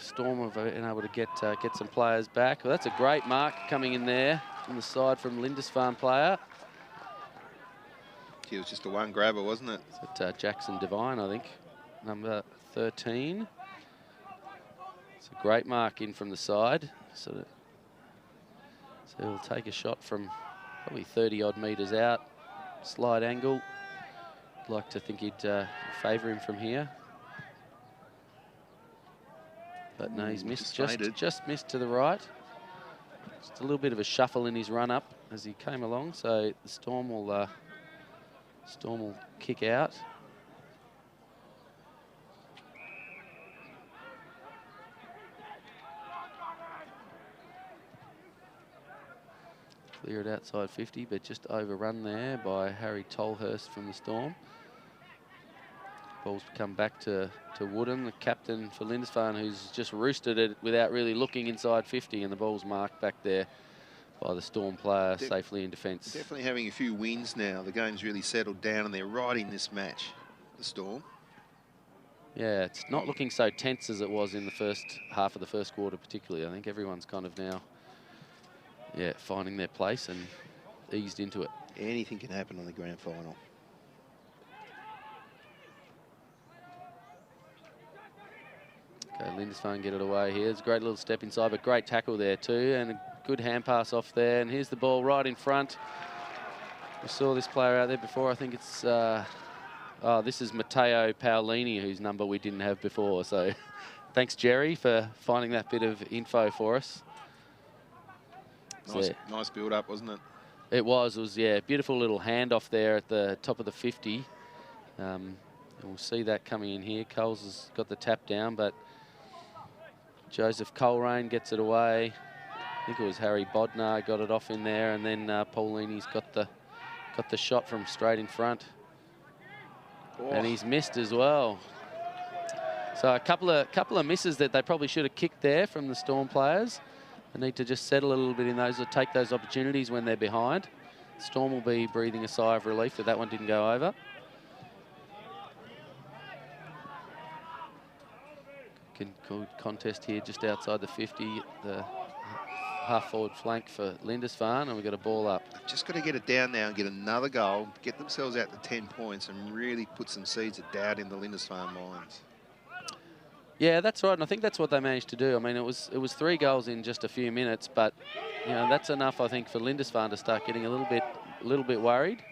Storm have been able to get some players back. Well, that's a great mark coming in there on the side from Lindisfarne player. It was just a one grabber, wasn't it? It's Jackson Devine, I think, number 13. It's a great mark in from the side. So he'll take a shot from probably 30-odd metres out. Slide angle. I'd like to think he'd favour him from here. But no, he's missed, just missed to the right. Just a little bit of a shuffle in his run up as he came along. So the Storm will kick out. Clear it outside 50, but just overrun there by Harry Tolhurst from the Storm. Ball's come back to Wooden, the captain for Lindisfarne, who's just roosted it without really looking inside 50, and the ball's marked back there by the Storm player safely in defence. Definitely having a few wins now. The game's really settled down and they're right in this match, the Storm. Yeah, it's not looking so tense as it was in the first half of the first quarter particularly. I think everyone's kind of now, yeah, finding their place and eased into it. Anything can happen on the grand final. Okay, Lindisfarne get it away here. It's a great little step inside, but great tackle there too, and a good hand pass off there. And here's the ball right in front. We saw this player out there before. I think it's, this is Matteo Paolini, whose number we didn't have before. So thanks, Jerry, for finding that bit of info for us. Nice build up, wasn't it? It was, yeah, beautiful little handoff there at the top of the 50. And we'll see that coming in here. Coles has got the tap down, but Joseph Coleraine gets it away. I think it was Harry Bodnar got it off in there, and then Paulini's got the shot from straight in front. Oh. And he's missed as well. So a couple of misses that they probably should have kicked there from the Storm players. They need to just settle a little bit in those or take those opportunities when they're behind. Storm will be breathing a sigh of relief that that one didn't go over. Good contest here just outside the 50, the half-forward flank for Lindisfarne, and we've got a ball up. Just got to get it down now and get another goal, get themselves out to 10 points and really put some seeds of doubt in the Lindisfarne minds. Yeah, that's right, and I think that's what they managed to do. I mean, it was 3 goals in just a few minutes, but you know that's enough, I think, for Lindisfarne to start getting a little bit worried.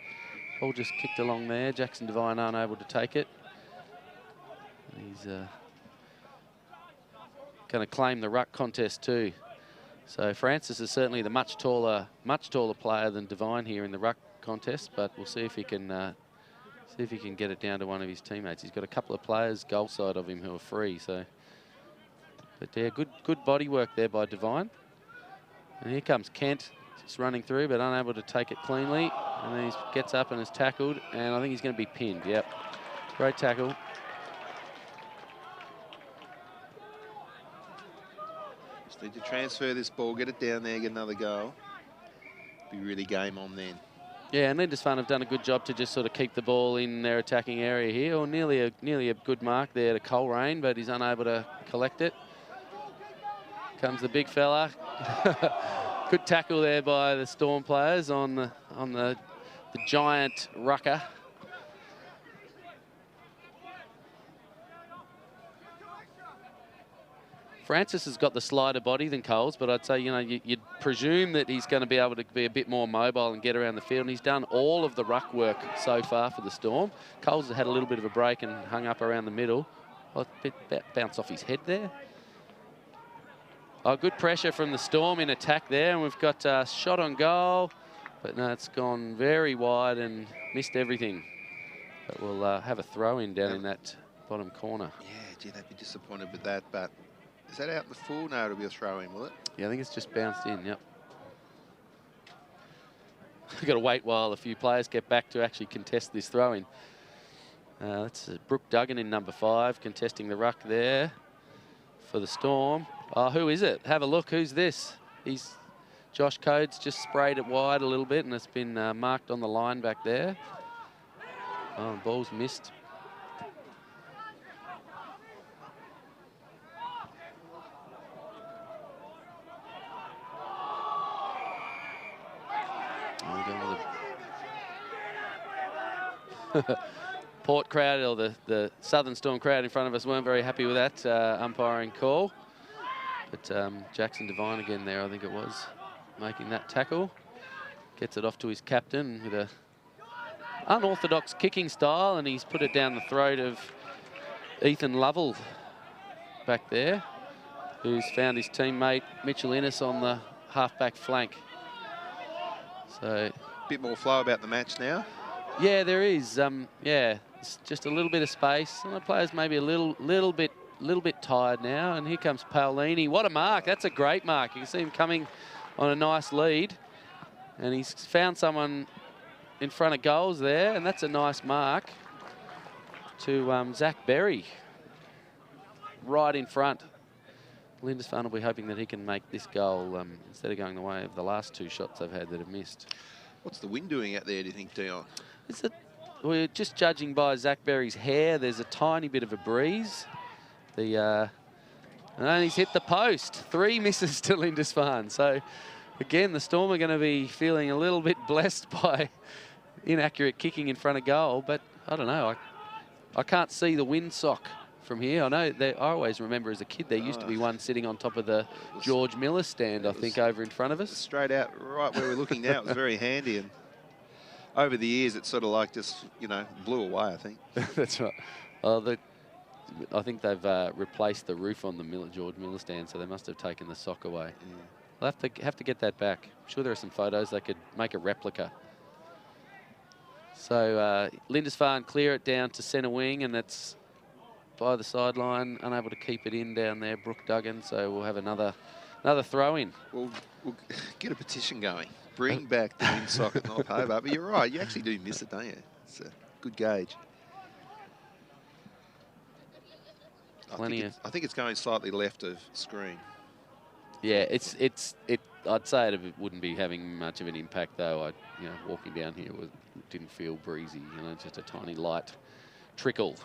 Ball just kicked along there. Jackson Devine unable to take it. He's going to claim the ruck contest too. So Francis is certainly the much taller player than Devine here in the ruck contest, but we'll see if he can get it down to one of his teammates. He's got a couple of players goal side of him who are free. So, but yeah, good body work there by Devine. And here comes Kent, just running through, but unable to take it cleanly. And then he gets up and is tackled, and I think he's going to be pinned. Yep, great tackle. Just need to transfer this ball, get it down there, get another goal. Be really game on then. Yeah, and Lindisfarne have done a good job to just sort of keep the ball in their attacking area here. Or nearly a good mark there to Coleraine, but he's unable to collect it. Comes the big fella. Good tackle there by the Storm players on the giant rucker. Francis has got the slighter body than Coles, but I'd say, you know, you'd presume that he's going to be able to be a bit more mobile and get around the field. And he's done all of the ruck work so far for the Storm. Coles has had a little bit of a break and hung up around the middle. Oh, a bit bounced off his head there. Oh, good pressure from the Storm in attack there. And we've got a shot on goal, but no, it's gone very wide and missed everything. But we'll have a throw-in down in that bottom corner. Yeah, gee, they'd be disappointed with that, but is that out in the full? No, it'll be a throw-in, will it? Yeah, I think it's just bounced in, yep. We've got to wait while a few players get back to actually contest this throw-in. That's Brooke Duggan in number 5, contesting the ruck there for the Storm. Oh, who is it? Have a look. Who's this? Josh Coates just sprayed it wide a little bit, and it's been marked on the line back there. Oh, the ball's missed. Port crowd, or the Southern Storm crowd in front of us, weren't very happy with that umpiring call. But Jackson Devine again there, I think it was, making that tackle. Gets it off to his captain with a unorthodox kicking style, and he's put it down the throat of Ethan Lovell back there, who's found his teammate Mitchell Innes on the halfback flank. So, bit more flow about the match now. Yeah, there is. Yeah, it's just a little bit of space. Some of the players maybe a little bit tired now. And here comes Paolini. What a mark! That's a great mark. You can see him coming on a nice lead, and he's found someone in front of goals there, and that's a nice mark to Zach Berry, right in front. Lindisfarne will be hoping that he can make this goal instead of going the way of the last 2 shots they've had that have missed. What's the wind doing out there, do you think, Dion? We're just judging by Zach Berry's hair. There's a tiny bit of a breeze. And he's hit the post. 3 misses to Lindisfarne. So, again, the Storm are going to be feeling a little bit blessed by inaccurate kicking in front of goal. But, I don't know. I can't see the windsock from here. I know I always remember as a kid there used to be one sitting on top of the George Miller stand, I think, over in front of us. Straight out right where we're looking now. It was very handy, and over the years it sort of like just, you know, blew away, I think. That's right. I think they've replaced the roof on the George Miller stand, so they must have taken the sock away. Yeah. They'll have to get that back. I'm sure there are some photos they could make a replica. So Lindisfarne clear it down to centre wing, and that's by the sideline, unable to keep it in down there, Brooke Duggan. So we'll have another throw-in. We'll get a petition going. Bring back the wind sock at North Hobart. But you're right, you actually do miss it, don't you? It's a good gauge. I think it's going slightly left of screen. Yeah, I'd say it wouldn't be having much of an impact, though. Walking down here didn't feel breezy. Just a tiny light trickle.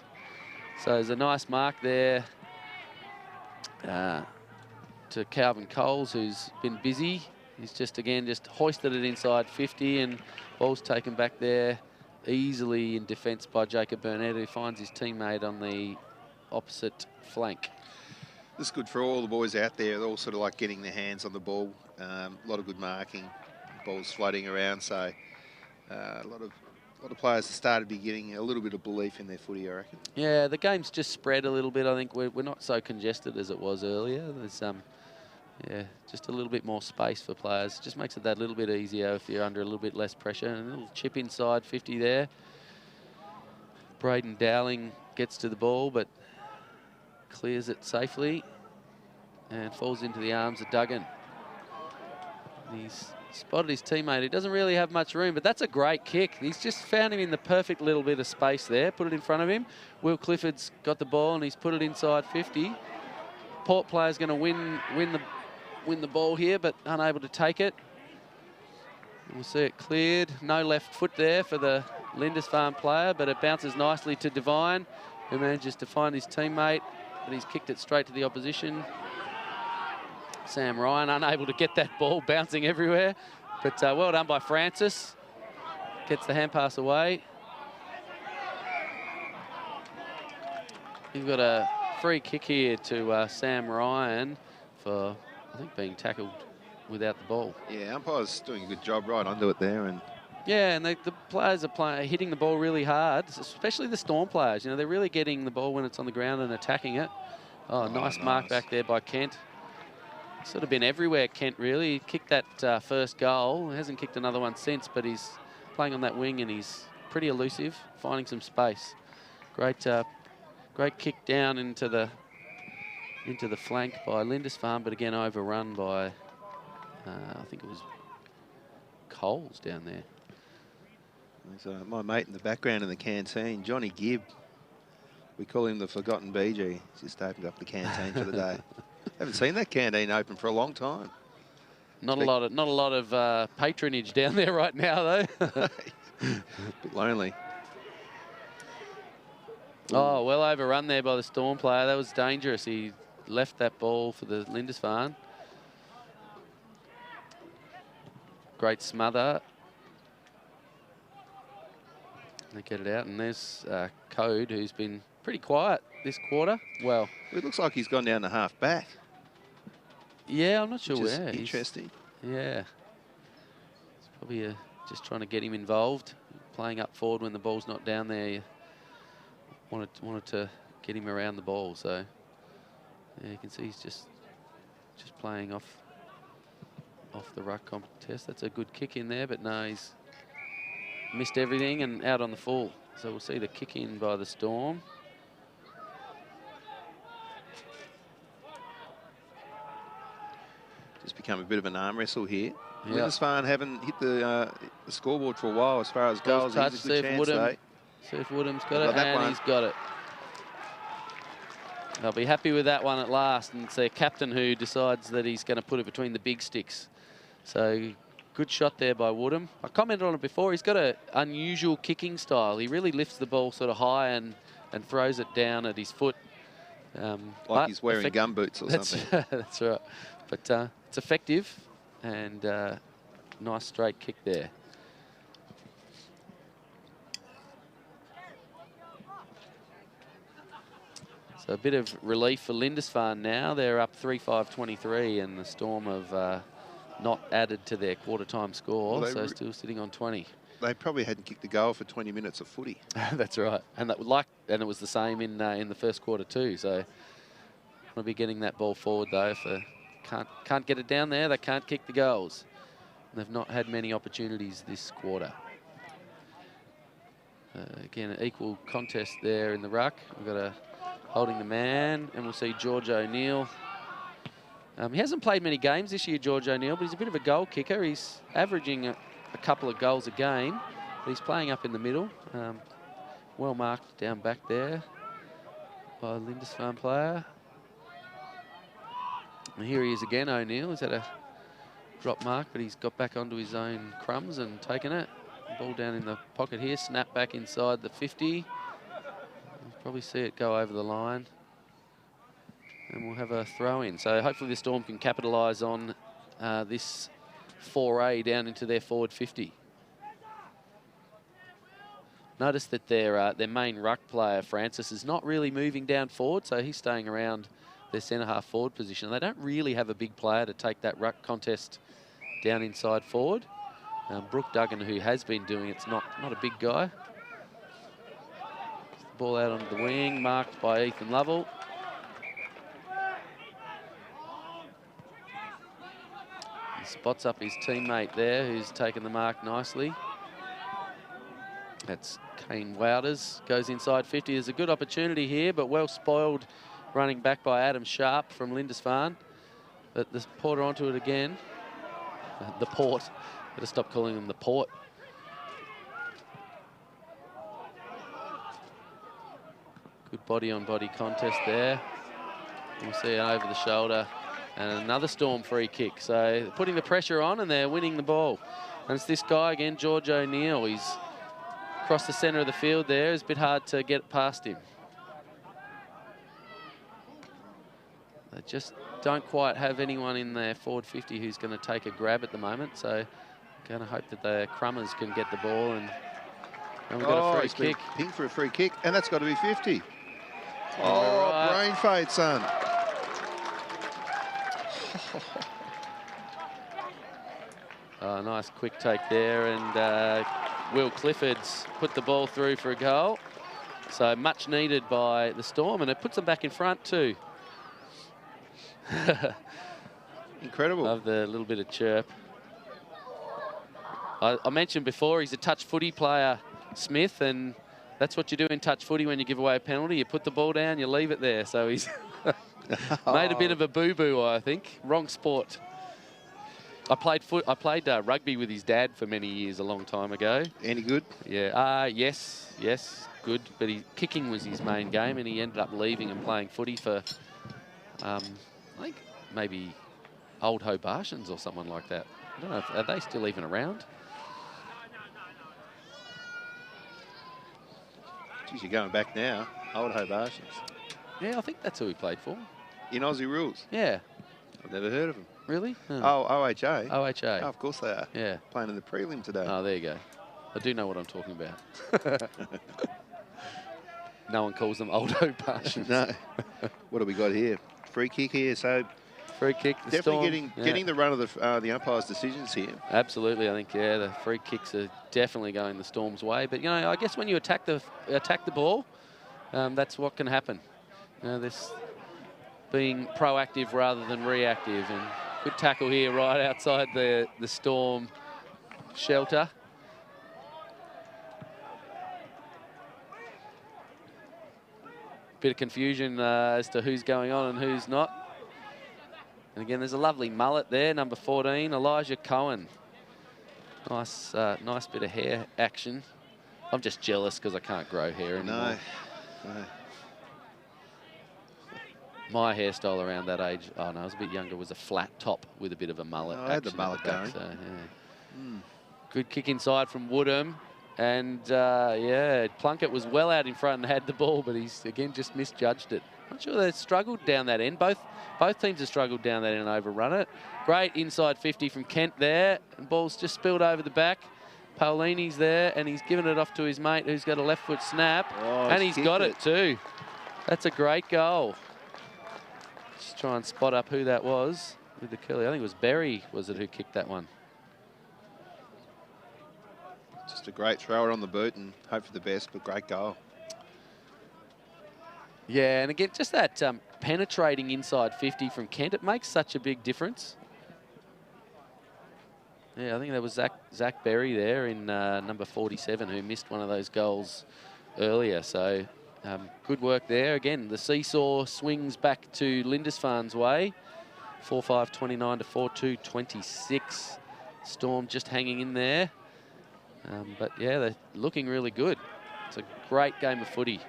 So there's a nice mark there to Calvin Coles, who's been busy. He's just hoisted it inside 50, and ball's taken back there easily in defence by Jacob Burnett, who finds his teammate on the opposite flank. This is good for all the boys out there. They're all sort of like getting their hands on the ball. A lot of good marking, balls floating around. So a lot of players have started to be getting a little bit of belief in their footy, I reckon. Yeah, the game's just spread a little bit. I think we're not so congested as it was earlier. There's just a little bit more space for players. Just makes it that little bit easier if you're under a little bit less pressure. And a little chip inside 50 there. Braden Dowling gets to the ball, but clears it safely and falls into the arms of Duggan. He's spotted his teammate. He doesn't really have much room, but that's a great kick. He's just found him in the perfect little bit of space there, put it in front of him. Will Clifford's got the ball and he's put it inside 50. Port player's going to win the ball here, but unable to take it. We'll see it cleared. No left foot there for the Lindisfarne player, but it bounces nicely to Devine, who manages to find his teammate, but he's kicked it straight to the opposition. Sam Ryan unable to get that ball, bouncing everywhere. But well done by Francis. Gets the hand pass away. You've got a free kick here to Sam Ryan for, I think, being tackled without the ball. Yeah, umpire's doing a good job right onto it there. And yeah, and the players are hitting the ball really hard, especially the Storm players. They're really getting the ball when it's on the ground and attacking it. Oh, nice mark back there by Kent. Sort of been everywhere, Kent, really. He kicked that first goal. He hasn't kicked another one since, but he's playing on that wing and he's pretty elusive, finding some space. Great, great kick down into the flank by Lindisfarne, but again overrun by I think it was Coles down there. There's my mate in the background in the canteen, Johnny Gibb. We call him the Forgotten BG. He's just opened up the canteen for the day. Haven't seen that canteen open for a long time. Not a lot of patronage down there right now, though. A bit lonely. Oh, well overrun there by the Storm player. That was dangerous. He left that ball for the Lindisfarne. Great smother. They get it out, and there's Code, who's been pretty quiet this quarter. Well, it looks like he's gone down to half back. Yeah, I'm not sure where. Interesting. Yeah. It's probably just trying to get him involved. Playing up forward when the ball's not down there. You wanted to get him around the ball. So yeah, you can see he's just playing off the ruck contest. That's a good kick in there, but no, he's missed everything and out on the full. So we'll see the kick in by the Storm. Just become a bit of an arm wrestle here. Yep. Lindisfarne haven't hit the scoreboard for a while as far as goals. Touch, He's a good chance, see if Woodham's got it, that and one. he's got it. They'll be happy with that one at last, and it's their captain who decides that he's going to put it between the big sticks. So good shot there by Woodham. I commented on it before. He's got an unusual kicking style. He really lifts the ball sort of high and throws it down at his foot. Like he's wearing gumboots or something. That's right. But it's effective and nice straight kick there. So a bit of relief for Lindisfarne now. They're up 3-5-23, and the Storm have not added to their quarter-time score, Well, so still sitting on 20. They probably hadn't kicked a goal for 20 minutes of footy. That's right, and it was the same in the first quarter too. So we'll be getting that ball forward though. If they can't get it down there, they can't kick the goals. They've not had many opportunities this quarter. Again, an equal contest there in the ruck. We've got a holding the man, and we'll see George O'Neill. He hasn't played many games this year, George O'Neill, but he's a bit of a goal kicker. He's averaging a couple of goals a game, but he's playing up in the middle. Well marked down back there by a Lindisfarne player. And here he is again, O'Neill. He's had a drop mark, but he's got back onto his own crumbs and taken it. Ball down in the pocket here, snap back inside the 50. You'll probably see it go over the line. And we'll have a throw in. So hopefully the Storm can capitalise on this foray down into their forward 50. Notice that their main ruck player, Francis, is not really moving down forward, so he's staying around their centre-half forward position. They don't really have a big player to take that ruck contest down inside forward. Brooke Duggan, who has been doing it's not a big guy. Ball out onto the wing, marked by Ethan Lovell. He spots up his teammate there, who's taken the mark nicely. That's Kane Wouters, goes inside 50. There's a good opportunity here, but well spoiled running back by Adam Sharp from Lindisfarne. But the Porter onto it again. The Port. Better stop calling them the Port. Good body-on-body contest there. We'll see it over the shoulder. And another Storm free kick. So putting the pressure on, and they're winning the ball. And it's this guy again, George O'Neill. He's across the centre of the field there. It's a bit hard to get past him. They just don't quite have anyone in their forward 50 who's going to take a grab at the moment. So going to hope that the Crummers can get the ball. And we've got a free kick. Ping for a free kick, and that's got to be 50. Oh, right. Brain fade, son. Nice quick take there, and Will Clifford's put the ball through for a goal. So much needed by the Storm, and it puts them back in front too. Incredible. Love the little bit of chirp. I mentioned before, he's a touch footy player, Smith, and that's what you do in touch footy when you give away a penalty. You put the ball down, you leave it there. So he's made a bit of a boo-boo, I think. Wrong sport. I played rugby with his dad for many years, a long time ago. Any good? Yeah. Yes, good. But kicking was his main game, and he ended up leaving and playing footy for, I think, maybe Old Hobartians or someone like that. I don't know, are they still even around? Geez, you're going back now. Old Hobartians. Yeah, I think that's who he played for. In Aussie rules? Yeah. I've never heard of them. Really? Oh, OHA? OHA. Oh, of course they are. Yeah. Playing in the prelim today. Oh, there you go. I do know what I'm talking about. No one calls them old Hobartians. No. What do we got here? Free kick here, so... Free kick, the definitely Storm. getting the run of the umpire's decisions here. Absolutely, I think, yeah, the free kicks are definitely going the Storm's way. But, you know, I guess when you attack the ball, that's what can happen. You know, this being proactive rather than reactive. And good tackle here right outside the Storm shelter. Bit of confusion as to who's going on and who's not. And again, there's a lovely mullet there, number 14, Elijah Cohen. Nice bit of hair action. I'm just jealous because I can't grow hair anymore. No. My hairstyle around that age, oh no, I was a bit younger, was a flat top with a bit of a mullet. I had the mullet going. So, yeah. Good kick inside from Woodham. And, yeah, Plunkett was well out in front and had the ball, but he's, again, just misjudged it. I'm sure they struggled down that end. Both teams have struggled down that end and overrun it. Great inside 50 from Kent there. And ball's just spilled over the back. Paolini's there, and he's given it off to his mate who's got a left foot snap. Oh, and he's got it too. That's a great goal. Just try and spot up who that was with the curly. I think it was Berry, was it, who kicked that one? Just a great thrower on the boot and hope for the best, but great goal. Yeah, and again, just that penetrating inside 50 from Kent, it makes such a big difference. Yeah, I think that was Zach Berry there in number 47 who missed one of those goals earlier. So good work there. Again, the seesaw swings back to Lindisfarne's way. 4-5-29 to 4-2-26. Storm just hanging in there. But yeah, they're looking really good. It's a great game of footy.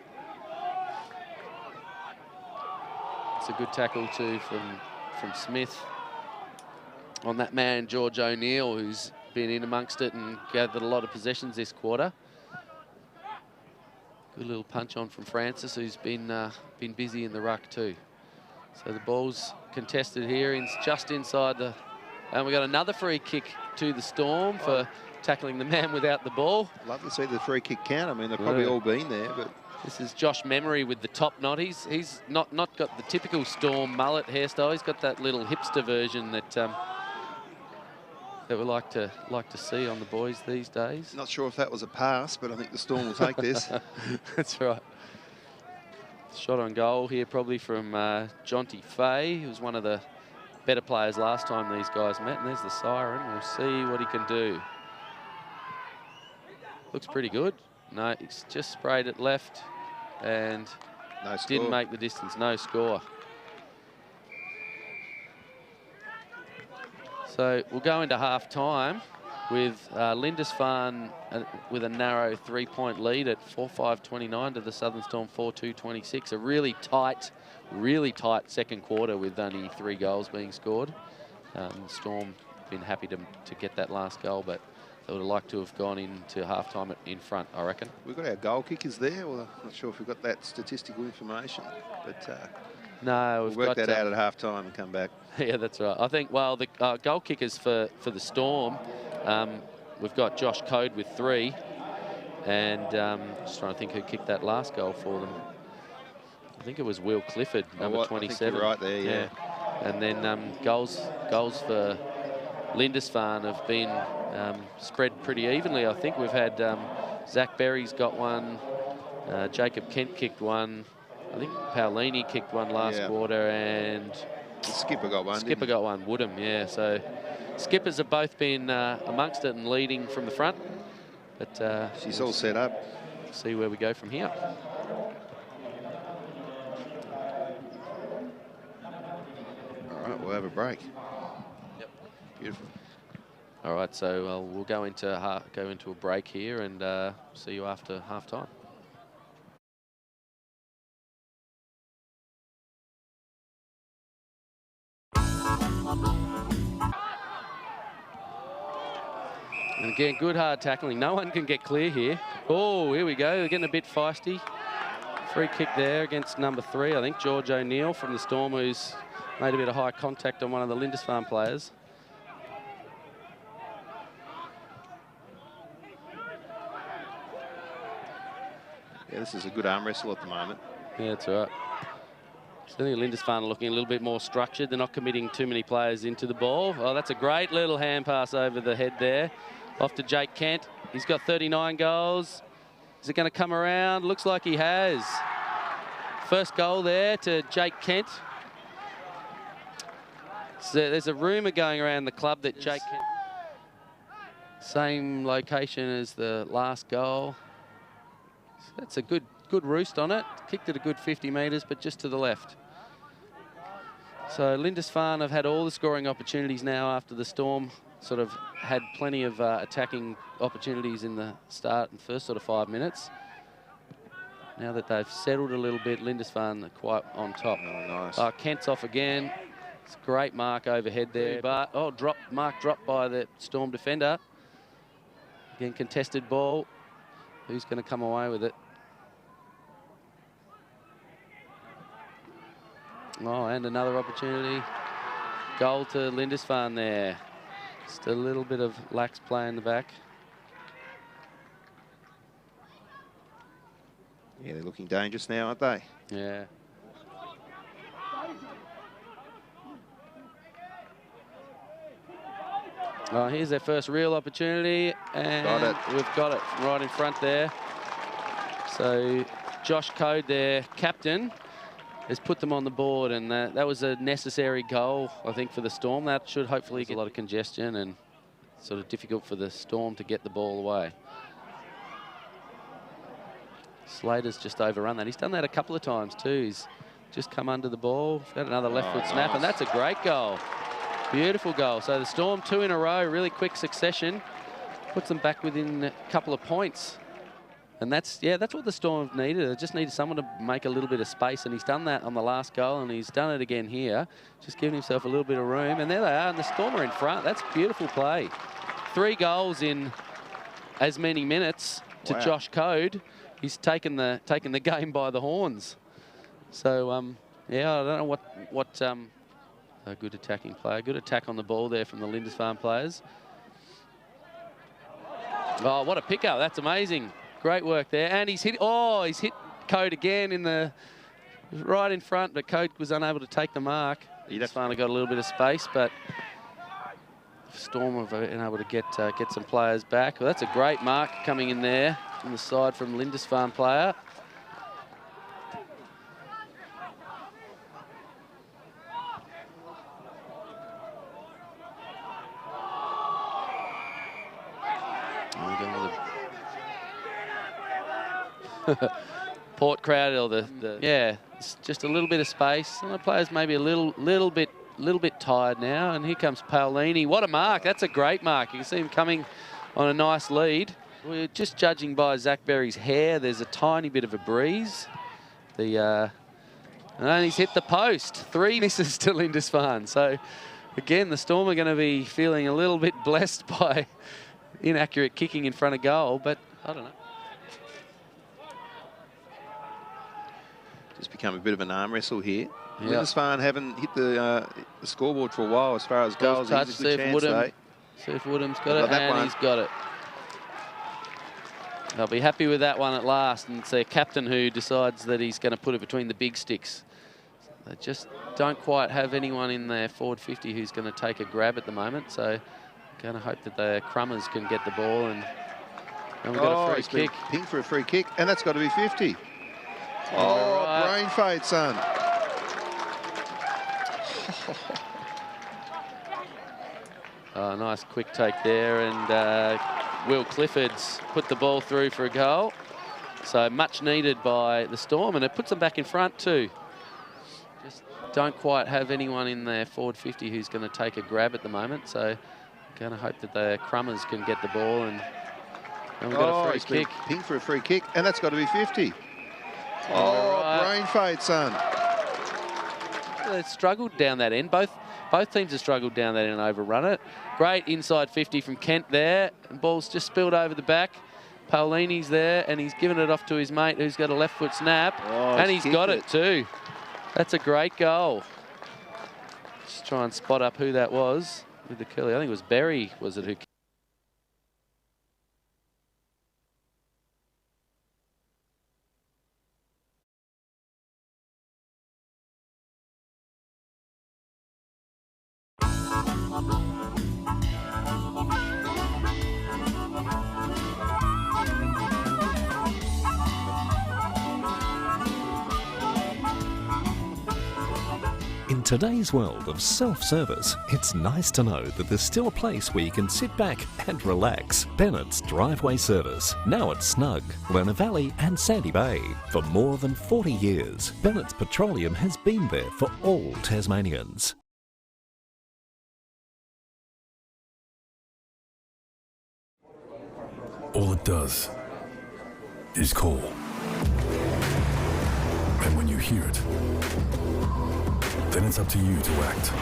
It's a good tackle too from Smith on that man, George O'Neill, who's been in amongst it and gathered a lot of possessions this quarter. Good little punch on from Francis, who's been busy in the ruck too. So the ball's contested here, just inside the... And we got another free kick to the Storm for tackling the man without the ball. Love to see the free kick count. I mean, they've probably all been there, but... This is Josh Memory with the top knot. He's not got the typical Storm mullet hairstyle. He's got that little hipster version that we like to see on the boys these days. Not sure if that was a pass, but I think the Storm will take this. That's right. Shot on goal here probably from Jonty Fay, who was one of the better players last time these guys met. And there's the siren. We'll see what he can do. Looks pretty good. No, he's just sprayed it left and No score. Didn't make the distance. No score. So we'll go into half-time with Lindisfarne with a narrow 3-point lead at 4-5-29 to the Southern Storm 4-2-26. A really tight second quarter with only 3 goals being scored. Storm been happy to get that last goal, but they would have liked to have gone into half-time in front, I reckon. We've got our goal kickers there. Well, I'm not sure if we've got that statistical information, but no, we'll work that out at half-time and come back. Yeah, that's right. I think, well, the goal kickers for the Storm, we've got Josh Code with 3, and just trying to think who kicked that last goal for them. I think it was Will Clifford, number 27. I think you're right there, yeah. And then goals for Lindisfarne have been spread pretty evenly. I think we've had Zach Berry's got one, Jacob Kent kicked one, I think Paolini kicked one last quarter, and the skipper got one. Skipper got one, Woodham, yeah. So skippers have both been amongst it and leading from the front. But she's all set up. See where we go from here. All right, we'll have a break. Yep. Beautiful. All right, so we'll go into a break here and see you after half time. And again, good hard tackling. No one can get clear here. Oh, here we go. They're getting a bit feisty. Free kick there against number 3, I think, George O'Neill from the Storm, who's made a bit of high contact on one of the Lindisfarne players. Yeah, this is a good arm wrestle at the moment. Yeah, that's right. So I think Lindisfarne are looking a little bit more structured. They're not committing too many players into the ball. Oh, that's a great little hand pass over the head there. Off to Jake Kent. He's got 39 goals. Is it going to come around? Looks like he has. First goal there to Jake Kent. So there's a rumour going around the club that Jake Kent, same location as the last goal. So that's a good roost on it. Kicked it a good 50 metres, but just to the left. So Lindisfarne have had all the scoring opportunities now after the Storm sort of had plenty of attacking opportunities in the start and first sort of 5 minutes. Now that they've settled a little bit, Lindisfarne are quite on top. Oh, nice. Kent's off again. It's a great mark overhead there. But, mark dropped by the Storm defender. Again, contested ball. Who's going to come away with it? Oh, and another opportunity. Goal to Lindisfarne there. Just a little bit of lax play in the back. Yeah, they're looking dangerous now, aren't they? Yeah. Oh, here's their first real opportunity, and we've got it right in front there. So Josh Code, their captain, has put them on the board, and that was a necessary goal, I think, for the Storm. That should hopefully get a lot of congestion and sort of difficult for the Storm to get the ball away. Slater's just overrun that. He's done that a couple of times too. He's just come under the ball, got another left foot snap, nice. And that's a great goal. Beautiful goal. So the Storm 2 in a row, really quick succession, puts them back within a couple of points. And that's what the Storm have needed. They just needed someone to make a little bit of space, and he's done that on the last goal, and he's done it again here. Just giving himself a little bit of room, and there they are, and the Storm are in front. That's beautiful play. 3 goals in as many minutes to Josh Code. He's taken the game by the horns. So yeah, I don't know what a good attacking player. Good attack on the ball there from the Lindisfarne players. Oh, what a pickup! That's amazing. Great work there, and he's hit Code again in the right in front, but Code was unable to take the mark. He's finally got a little bit of space, but Storm have been able to get some players back. Well, that's a great mark coming in there from the side from Lindisfarne player. Port crowd, or yeah, it's just a little bit of space. Some of the players maybe a little bit tired now, and here comes Paolini. What a mark! That's a great mark. You can see him coming on a nice lead. We're just judging by Zach Berry's hair. There's a tiny bit of a breeze. And he's hit the post. 3 misses to Lindisfarne. So again, the Storm are going to be feeling a little bit blessed by inaccurate kicking in front of goal, but I don't know. Just become a bit of an arm wrestle here. Yep. Lindisfarne haven't hit the scoreboard for a while as far as goals. Touch, see if Woodham's got it, and he's got it. They'll be happy with that one at last, and it's their captain who decides that he's going to put it between the big sticks. They just don't quite have anyone in their forward 50 who's going to take a grab at the moment, so going to hope that the Crummers can get the ball, and we've got a free kick. Ping for a free kick, and that's got to be 50. Oh, right. Brain fade, son. Oh, nice quick take there, and Will Clifford's put the ball through for a goal. So much needed by the Storm, and it puts them back in front too. Just don't quite have anyone in their forward 50 who's going to take a grab at the moment. So going to hope that the Crummers can get the ball, and we've got a free He's been kick. pinged for a free kick, and that's got to be 50. Right. Brain fade, son. They've struggled down that end. Both teams have struggled down that end and overrun it. Great inside 50 from Kent there. And ball's just spilled over the back. Paulini's there, and he's given it off to his mate who's got a left foot snap. And he's got it too. That's a great goal. Just try and spot up who that was with the curly. I think it was Berry, was it, who... In today's world of self-service, it's nice to know that there's still a place where you can sit back and relax. Bennett's Driveway Service, now at Snug, Lerner Valley and Sandy Bay. For more than 40 years, Bennett's Petroleum has been there for all Tasmanians. All it does is call. And when you hear it, then it's up to you to act.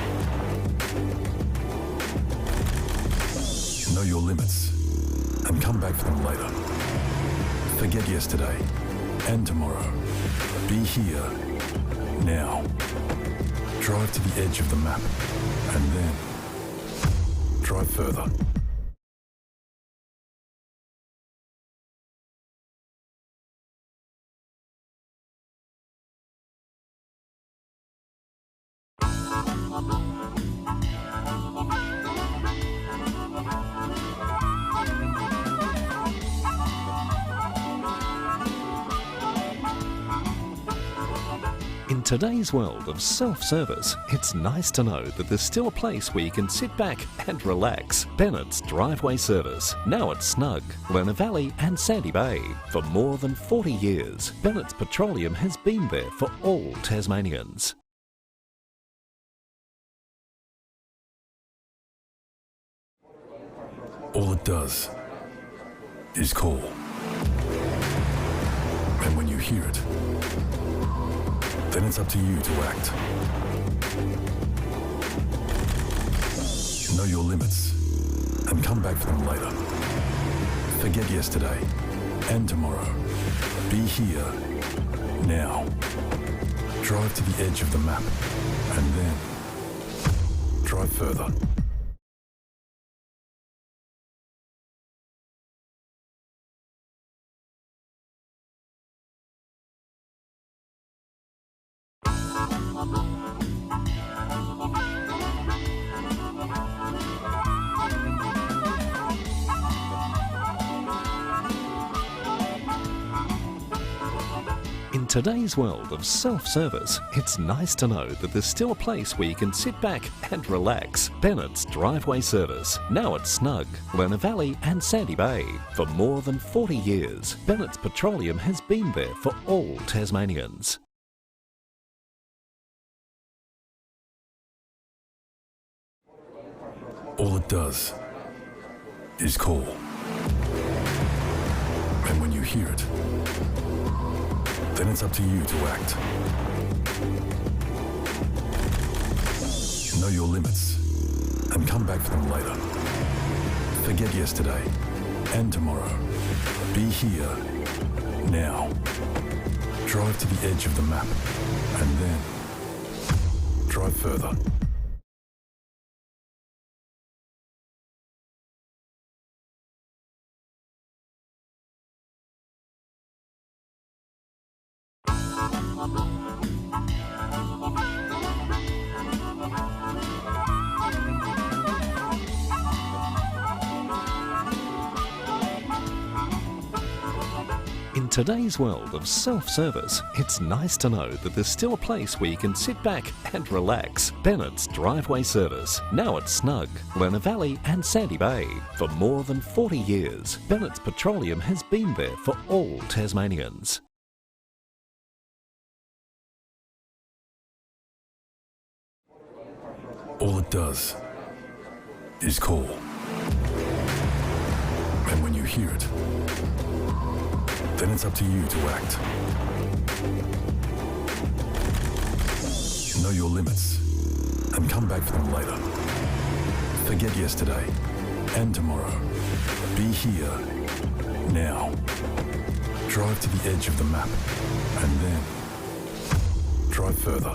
Know your limits and come back for them later. Forget yesterday and tomorrow. Be here now. Drive to the edge of the map and then drive further. In today's world of self-service, it's nice to know that there's still a place where you can sit back and relax. Bennett's Driveway Service, now at Snug, Lerner Valley and Sandy Bay. For more than 40 years, Bennett's Petroleum has been there for all Tasmanians. All it does is call. And when you hear it, then it's up to you to act. Know your limits and come back for them later. Forget yesterday and tomorrow. Be here now. Drive to the edge of the map and then drive further. In today's world of self-service, it's nice to know that there's still a place where you can sit back and relax. Bennett's Driveway Service, now at Snug, Lerner Valley and Sandy Bay. For more than 40 years, Bennett's Petroleum has been there for all Tasmanians. All it does is call. And when you hear it, then it's up to you to act. Know your limits and come back for them later. Forget yesterday and tomorrow. Be here now. Drive to the edge of the map and then drive further. In today's world of self-service, it's nice to know that there's still a place where you can sit back and relax. Bennett's Driveway Service, now at Snug, Lerner Valley and Sandy Bay. For more than 40 years, Bennett's Petroleum has been there for all Tasmanians. All it does is call. And when you hear it, then it's up to you to act. Know your limits and come back for them later. Forget yesterday and tomorrow. Be here now. Drive to the edge of the map and then drive further.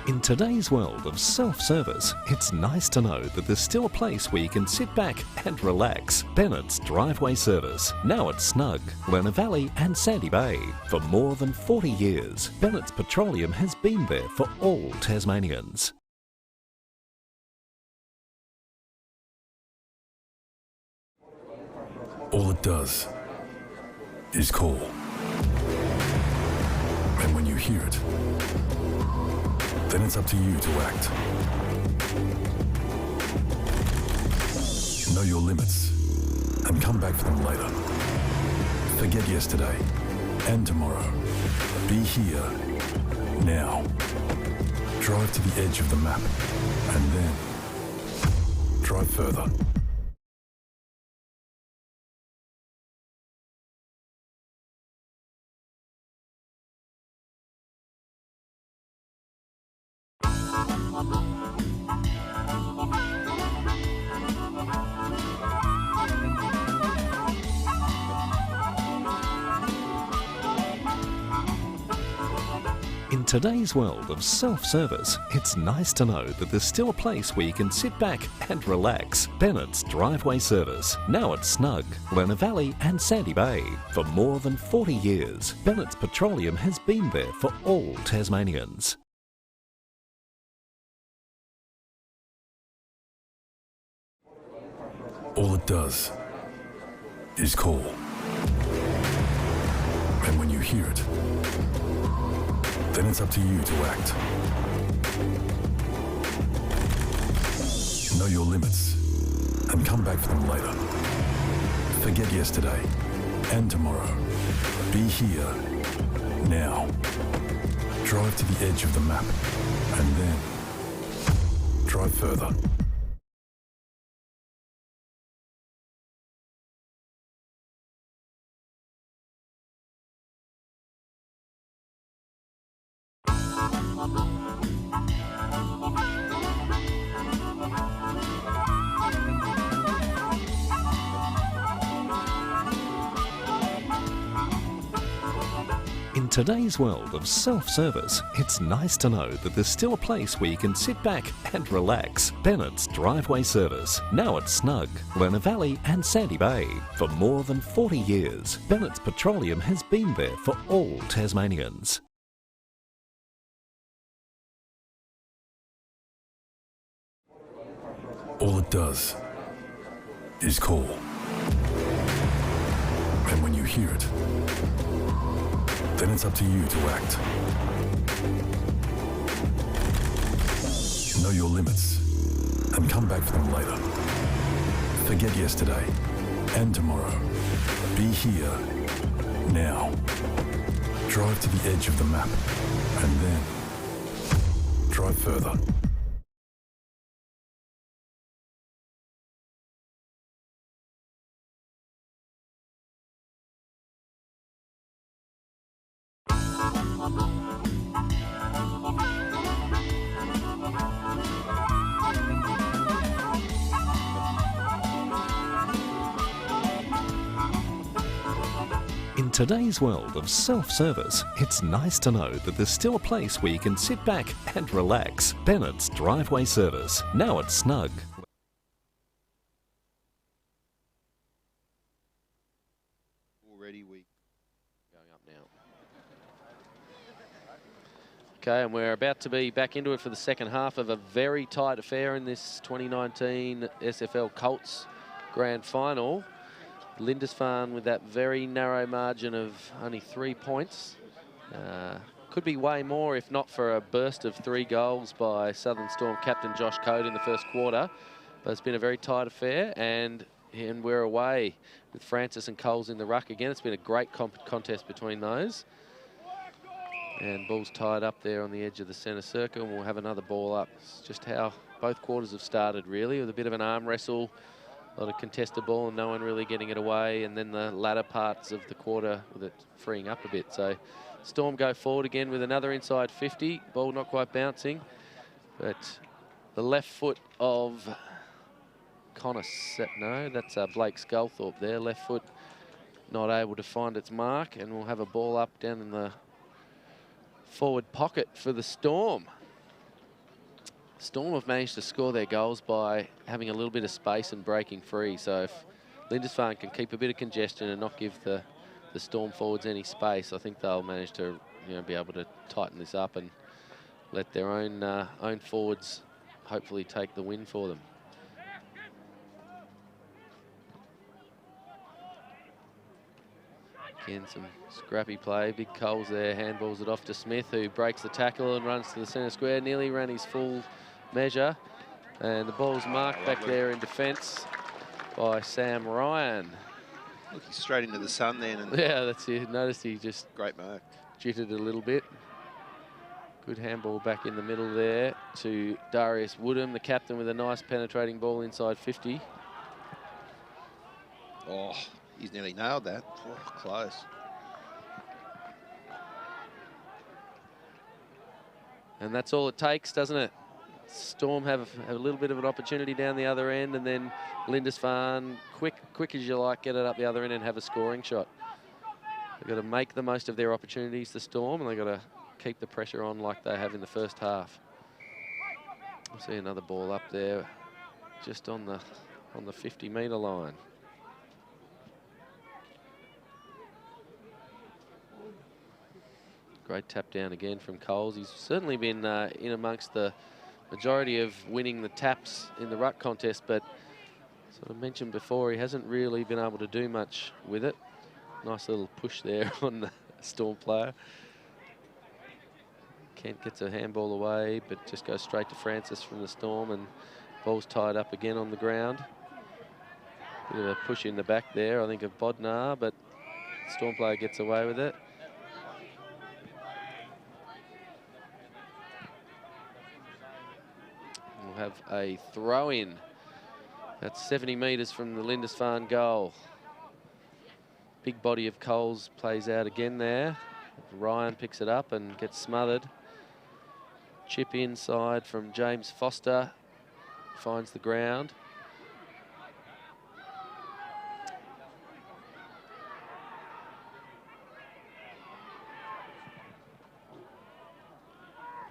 In today's world of self-service, it's nice to know that there's still a place where you can sit back and relax. Bennett's Driveway Service, now at Snug, Lerner Valley and Sandy Bay. For more than 40 years, Bennett's Petroleum has been there for all Tasmanians. All it does is call. And when you hear it, then it's up to you to act. Know your limits and come back for them later. Forget yesterday and tomorrow. Be here now. Drive to the edge of the map and then drive further. In today's world of self-service, it's nice to know that there's still a place where you can sit back and relax. Bennett's Driveway Service, now at Snug, Lerner Valley and Sandy Bay. For more than 40 years, Bennett's Petroleum has been there for all Tasmanians. All it does is call. And when you hear it, then it's up to you to act. Know your limits and come back for them later. Forget yesterday and tomorrow. Be here now. Drive to the edge of the map and then drive further. In today's world of self-service, it's nice to know that there's still a place where you can sit back and relax. Bennett's Driveway Service, now at Snug, Lerner Valley and Sandy Bay. For more than 40 years, Bennett's Petroleum has been there for all Tasmanians. All it does is call. And when you hear it, then it's up to you to act. Know your limits and come back for them later. Forget yesterday and tomorrow. Be here now. Drive to the edge of the map and then drive further. In today's world of self-service, it's nice to know that there's still a place where you can sit back and relax. Bennett's Driveway Service, now at Snug. Already we Going up now. Okay, and we're about to be back into it for the second half of a very tight affair in this 2019 SFL Colts Grand Final. Lindisfarne with that very narrow margin of only 3 points. Could be way more if not for a burst of 3 goals by Southern Storm captain Josh Code in the first quarter. But it's been a very tight affair, and we're away with Francis and Coles in the ruck again. It's been a great contest between those. And ball's tied up there on the edge of the centre circle, and we'll have another ball up. It's just how both quarters have started, really, with a bit of an arm wrestle. A lot of contested ball and no one really getting it away, and then the latter parts of the quarter with it freeing up a bit. So Storm go forward again with another inside 50. Ball not quite bouncing, but the left foot of that's Blake Sculthorpe there. Left foot not able to find its mark, and we'll have a ball up down in the forward pocket for the Storm. Storm have managed to score their goals by having a little bit of space and breaking free. So if Lindisfarne can keep a bit of congestion and not give the Storm forwards any space, I think they'll manage to be able to tighten this up and let their own forwards hopefully take the win for them. Again, some scrappy play. Big Coles there, handballs it off to Smith, who breaks the tackle and runs to the centre square. Nearly ran his full measure, and the ball's marked back there in defence by Sam Ryan. looking straight into the sun then. And yeah, that's it. Noticed he just great mark. Jittered a little bit. Good handball back in the middle there to Darius Woodham, the captain, with a nice penetrating ball inside 50. Oh, he's nearly nailed that. Oh, close. And that's all it takes, doesn't it? Storm have a little bit of an opportunity down the other end, and then Lindisfarne, quick as you like, get it up the other end and have a scoring shot. They've got to make the most of their opportunities, the Storm, and they've got to keep the pressure on like they have in the first half. We'll see another ball up there, just on the 50-metre line. Great tap down again from Coles. He's certainly been in amongst the majority of winning the taps in the ruck contest, but sort of mentioned before, he hasn't really been able to do much with it. Nice little push there on the Storm player. Kent gets a handball away, but just goes straight to Francis from the Storm, and ball's tied up again on the ground. Bit of a push in the back there, I think, of Bodnar, but the Storm player gets away with it. We'll have a throw-in. That's 70 metres from the Lindisfarne goal. Big body of Coles plays out again there. Ryan picks it up and gets smothered. Chip inside from James Foster. Finds the ground.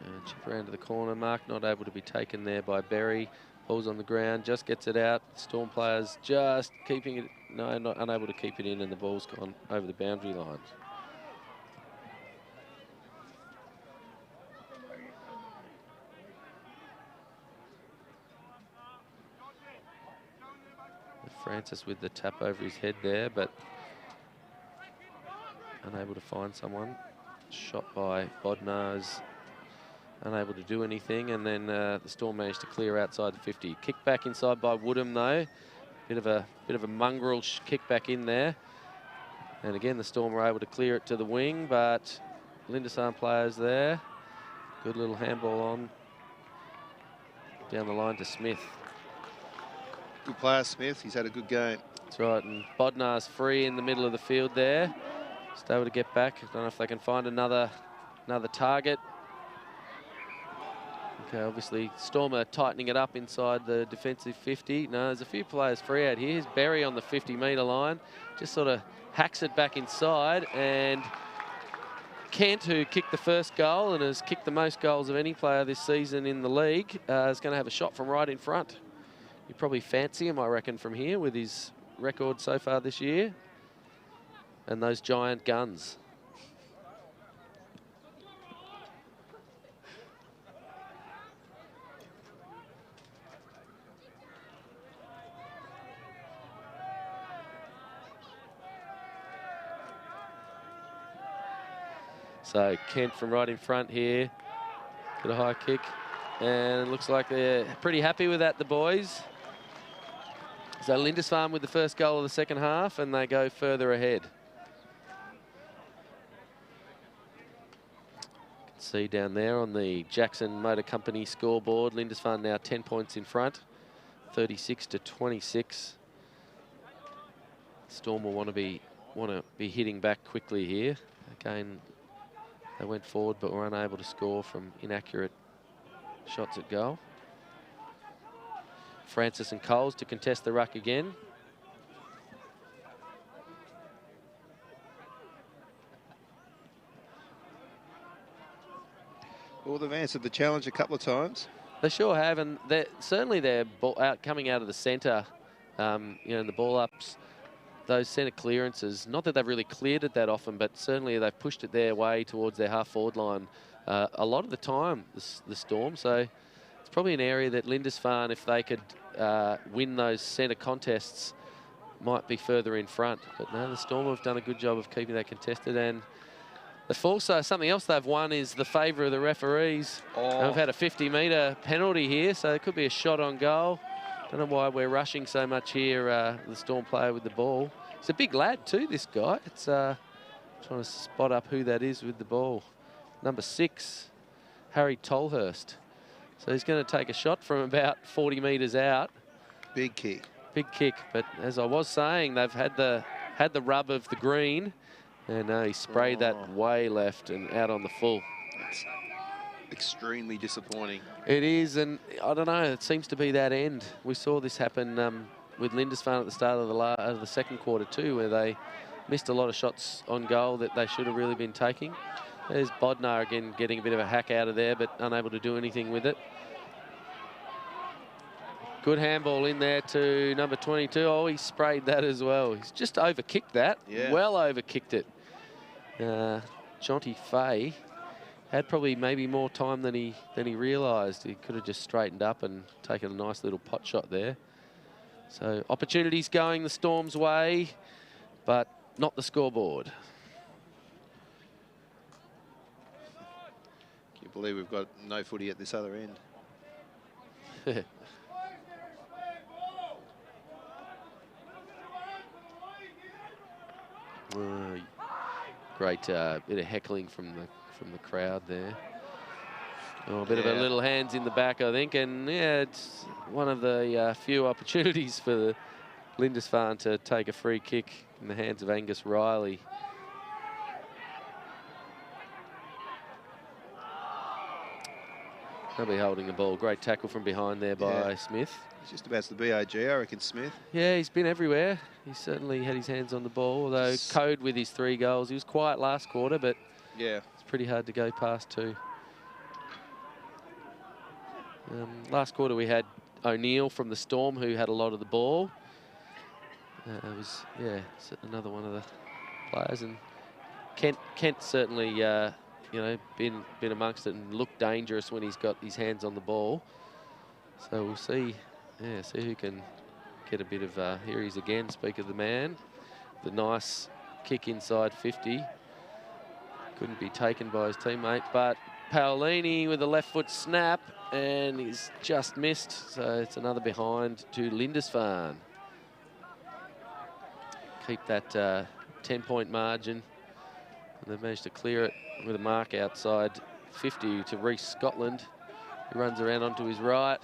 And chip around to the corner. Mark not able to be taken there by Berry. Ball's on the ground, just gets it out. Storm players just keeping it, no, not unable to keep it in, and the ball's gone over the boundary line. Francis with the tap over his head there, but unable to find someone. Shot by Bodnar's. Unable to do anything, and then the Storm managed to clear outside the 50. Kick back inside by Woodham though. Bit of a mongrel kick back in there, and again the Storm were able to clear it to the wing, but Lindisfarne players there. Good little handball on down the line to Smith. Good player, Smith. He's had a good game. That's right, and Bodnar's free in the middle of the field there. Just able to get back. I don't know if they can find another target. Okay, obviously Storm are tightening it up inside the defensive 50. No, there's a few players free out here. Here's Berry on the 50-metre line. Just sort of hacks it back inside, and Kent, who kicked the first goal and has kicked the most goals of any player this season in the league, is going to have a shot from right in front. You probably fancy him, I reckon, from here with his record so far this year. And those giant guns. So Kent from right in front here. Get a high kick. And it looks like they're pretty happy with that, the boys. So Lindisfarne with the first goal of the second half, and they go further ahead. You can see down there on the Jackson Motor Company scoreboard, Lindisfarne now 10 points in front, 36 to 26. Storm will want to be hitting back quickly here. Again, they went forward but were unable to score from inaccurate shots at goal. Francis and Coles to contest the ruck again. Well, they've answered the challenge a couple of times. They sure have, and certainly they're coming out of the centre, you know, the ball ups, those centre clearances. Not that they've really cleared it that often, but certainly they've pushed it their way towards their half-forward line a lot of the time, the Storm. So it's probably an area that Lindisfarne, if they could win those centre contests, might be further in front. But no, the Storm have done a good job of keeping that contested. And also something else they've won is the favour of the referees. Oh. They've had a 50-metre penalty here, so it could be a shot on goal. Don't know why we're rushing so much here, the Storm player with the ball. He's a big lad too, this guy. It's trying to spot up who that is with the ball. Number 6, Harry Tolhurst. So he's going to take a shot from about 40 metres out. Big kick. Big kick, but as I was saying, they've had the rub of the green, and he sprayed that way left and out on the full. That's extremely disappointing. It is, and I don't know, it seems to be that end. We saw this happen with Lindisfarne at the start of the second quarter too, where they missed a lot of shots on goal that they should have really been taking. There's Bodnar again getting a bit of a hack out of there, but unable to do anything with it. Good handball in there to number 22. Oh, he sprayed that as well. He's just overkicked that. Yeah. Well overkicked it. Jonty Fay had probably maybe more time than he realised. He could have just straightened up and taken a nice little pot shot there. So opportunities going the Storm's way, but not the scoreboard. Can you believe we've got no footy at this other end? Great bit of heckling from the crowd there. Oh, a bit of a little hands in the back, I think, and yeah, it's one of the few opportunities for the Lindisfarne to take a free kick in the hands of Angus Riley. They'll be holding the ball. Great tackle from behind there by Smith. He's just about to the BAG, I reckon, Smith. Yeah, he's been everywhere. He certainly had his hands on the ball, although Code with his 3 goals. He was quiet last quarter, but yeah, it's pretty hard to go past 2. Last quarter we had O'Neill from the Storm, who had a lot of the ball. It was, another one of the players. And Kent certainly, you know, been amongst it and looked dangerous when he's got his hands on the ball. So we'll see, see who can get a bit of, here he's again, speak of the man. The nice kick inside 50. Couldn't be taken by his teammate, but Paolini with a left foot snap, and he's just missed. So it's another behind to Lindisfarne. Keep that 10-point margin. And they've managed to clear it with a mark outside 50 to Reece Scotland. He runs around onto his right.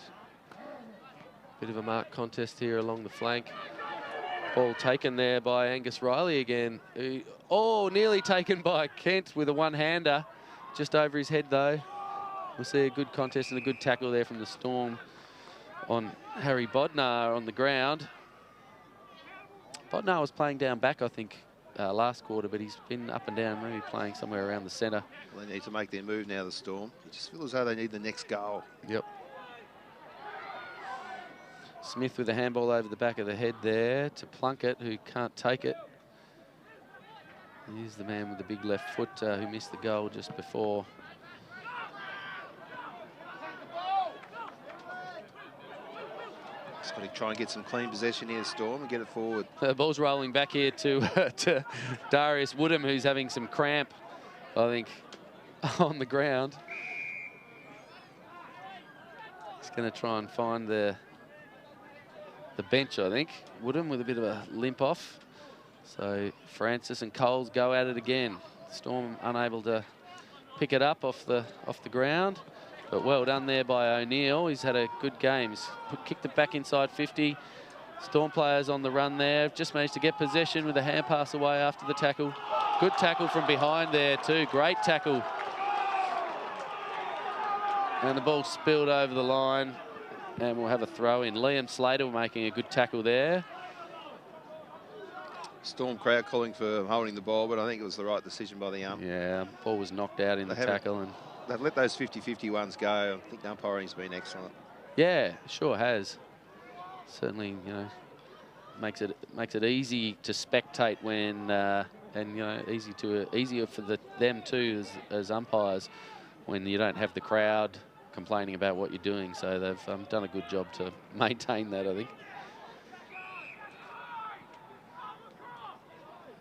Bit of a mark contest here along the flank. Ball taken there by Angus Riley again. Nearly taken by Kent with a one-hander. Just over his head though. We'll see a good contest and a good tackle there from the Storm on Harry Bodnar on the ground. Bodnar was playing down back, I think, last quarter, but he's been up and down, maybe playing somewhere around the centre. Well, they need to make their move now, the Storm. It just feels as though they need the next goal. Yep. Smith with a handball over the back of the head there to Plunkett, who can't take it. He's the man with the big left foot who missed the goal just before. Just got to try and get some clean possession here, Storm, and get it forward. The ball's rolling back here to Darius Woodham, who's having some cramp, I think, on the ground. He's going to try and find the bench, I think. Woodham with a bit of a limp off. So Francis and Coles go at it again. Storm unable to pick it up off the ground. But well done there by O'Neill. He's had a good game. He's kicked it back inside 50. Storm players on the run there. Just managed to get possession with a hand pass away after the tackle. Good tackle from behind there too. Great tackle. And the ball spilled over the line. And we'll have a throw in. Liam Slater making a good tackle there. Storm crowd calling for holding the ball, but I think it was the right decision by the ump. Yeah, ball was knocked out in the tackle. And they've let those 50-50 ones go. I think the umpiring's been excellent. Yeah, sure has. Certainly, you know, makes it easy to spectate when, and you know, easier for them too as umpires when you don't have the crowd complaining about what you're doing. So they've done a good job to maintain that, I think.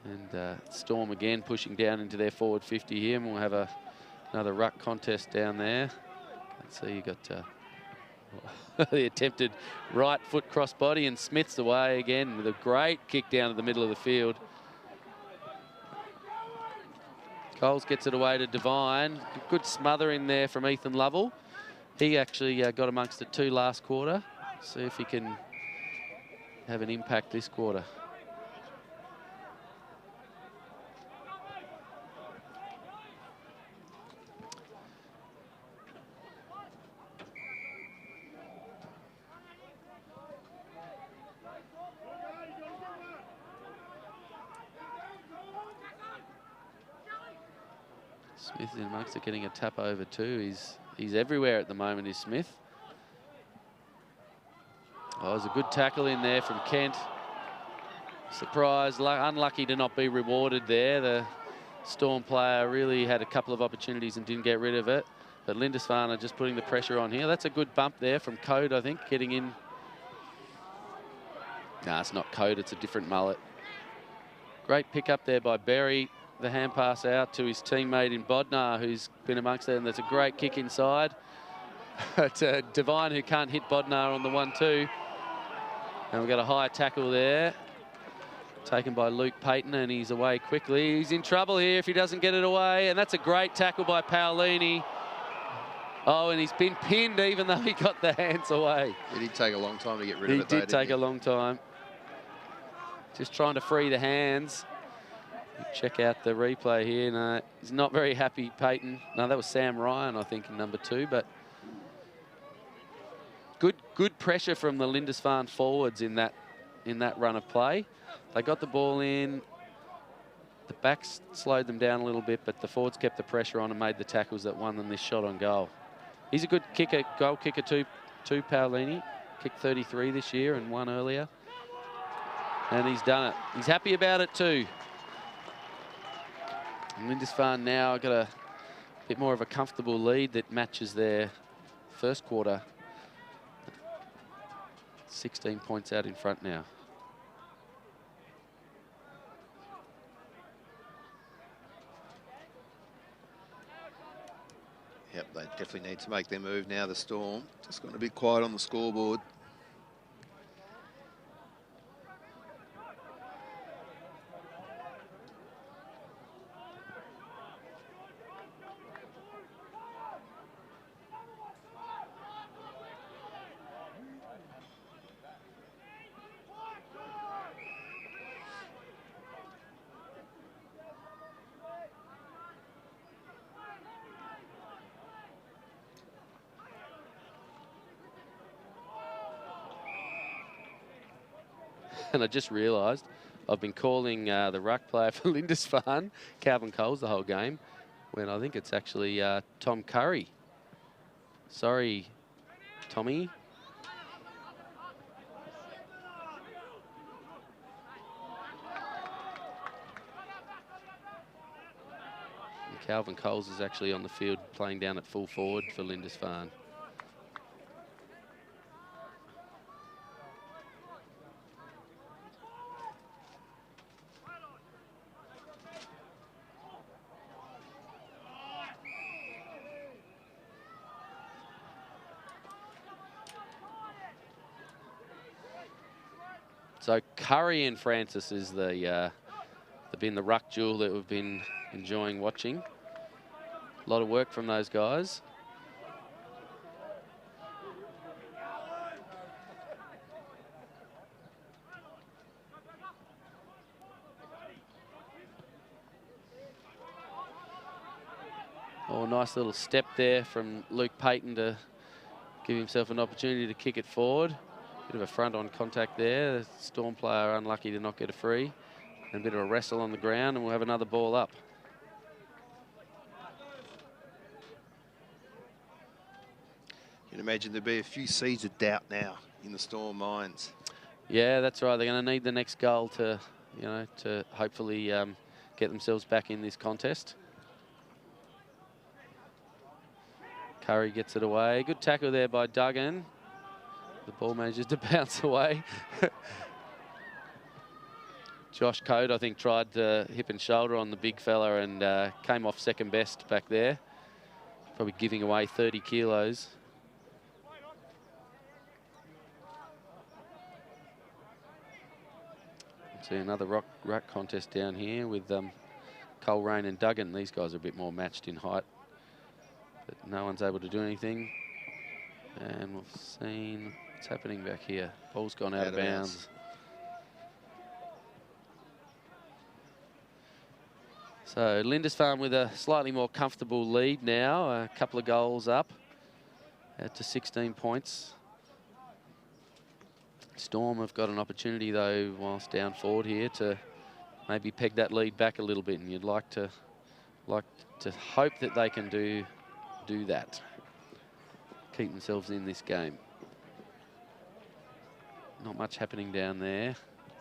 And Storm again pushing down into their forward 50 here, and we'll have another ruck contest down there. Let's see, you got the attempted right foot cross body, and Smith's away again with a great kick down to the middle of the field. Coles gets it away to Devine. Good smother in there from Ethan Lovell. He actually got amongst it too last quarter. See if he can have an impact this quarter. Smith in amongst it, getting a tap over too. He's everywhere at the moment, is Smith. Oh, it was a good tackle in there from Kent. Surprised, unlucky to not be rewarded there. The Storm player really had a couple of opportunities and didn't get rid of it. But Lindisfarne just putting the pressure on here. That's a good bump there from Code, I think, getting in. No, it's not Code, it's a different mullet. Great pick up there by Berry. The hand pass out to his teammate in Bodnar, who's been amongst there, and there's a great kick inside. To Devine, who can't hit Bodnar on the 1-2. And we've got a high tackle there, taken by Luke Payton, and he's away quickly. He's in trouble here if he doesn't get it away, and that's a great tackle by Paolini. Oh, and he's been pinned even though he got the hands away. It did take a long time to get rid of it. He did take a long time. Just trying to free the hands. Check out the replay here. No, he's not very happy, Payton. No, that was Sam Ryan, I think, in number 2. But good pressure from the Lindisfarne forwards in that run of play. They got the ball in. The backs slowed them down a little bit, but the forwards kept the pressure on and made the tackles that won them this shot on goal. He's a good kicker, goal kicker too, Paolini. Kicked 33 this year and 1 earlier. And he's done it. He's happy about it too. And Lindisfarne now got a bit more of a comfortable lead that matches their first quarter. 16 points out in front now. Yep, they definitely need to make their move now, the Storm. Just gone a bit quiet on the scoreboard. And I just realised I've been calling the ruck player for Lindisfarne, Calvin Coles, the whole game, when I think it's actually Tom Curry. Sorry, Tommy. And Calvin Coles is actually on the field playing down at full forward for Lindisfarne. So Curry and Francis is they've been the ruck duel that we've been enjoying watching. A lot of work from those guys. Oh, nice little step there from Luke Payton to give himself an opportunity to kick it forward. Bit of a front-on contact there. The Storm player unlucky to not get a free. And a bit of a wrestle on the ground, and we'll have another ball up. You can imagine there'll be a few seeds of doubt now in the Storm minds. Yeah, that's right. They're going to need the next goal to, you know, to hopefully get themselves back in this contest. Curry gets it away. Good tackle there by Duggan. The ball manages to bounce away. Josh Code, I think, tried to hip and shoulder on the big fella and came off second best back there. Probably giving away 30 kilos. See another ruck contest down here with Coleraine and Duggan. These guys are a bit more matched in height, but no one's able to do anything. And we've seen what's happening back here. Ball's gone out of bounds. So Lindisfarne with a slightly more comfortable lead now, a couple of goals up out to 16 points. Storm have got an opportunity though, whilst down forward here, to maybe peg that lead back a little bit, and you'd like to hope that they can do that. Keep themselves in this game. Not much happening down there.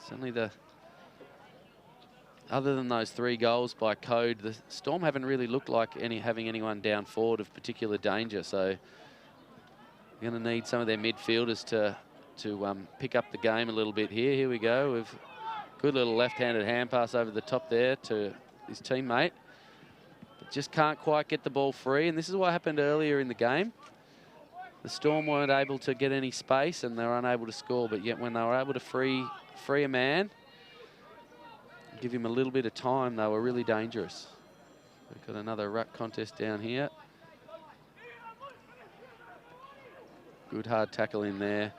Certainly other than those 3 goals by Code, the Storm haven't really looked like having anyone down forward of particular danger. So you're going to need some of their midfielders to pick up the game a little bit here. Here we go with good little left-handed hand pass over the top there to his teammate. But just can't quite get the ball free. And this is what happened earlier in the game. The Storm weren't able to get any space and they were unable to score. But yet when they were able to free a man, give him a little bit of time, they were really dangerous. We've got another ruck contest down here. Good hard tackle in there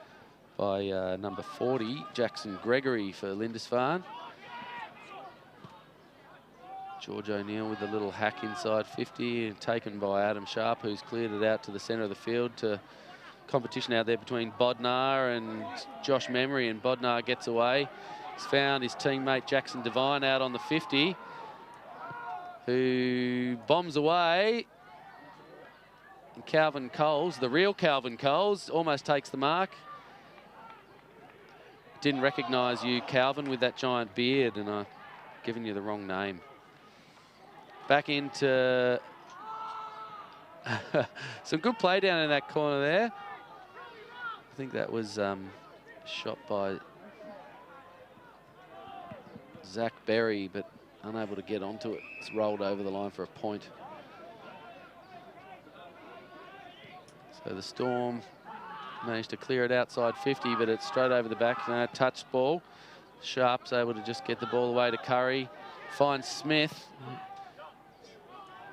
by number 40, Jackson Gregory for Lindisfarne. George O'Neill with a little hack inside 50 and taken by Adam Sharp, who's cleared it out to the centre of the field to competition out there between Bodnar and Josh Memory, and Bodnar gets away. He's found his teammate Jackson Devine out on the 50, who bombs away. And Calvin Coles, the real Calvin Coles, almost takes the mark. Didn't recognise you, Calvin, with that giant beard, and I've given you the wrong name. Back into some good play down in that corner there. I think that was shot by Zach Berry, but unable to get onto it. It's rolled over the line for a point. So the Storm managed to clear it outside 50, but it's straight over the back. No touch ball. Sharp's able to just get the ball away to Curry. Finds Smith.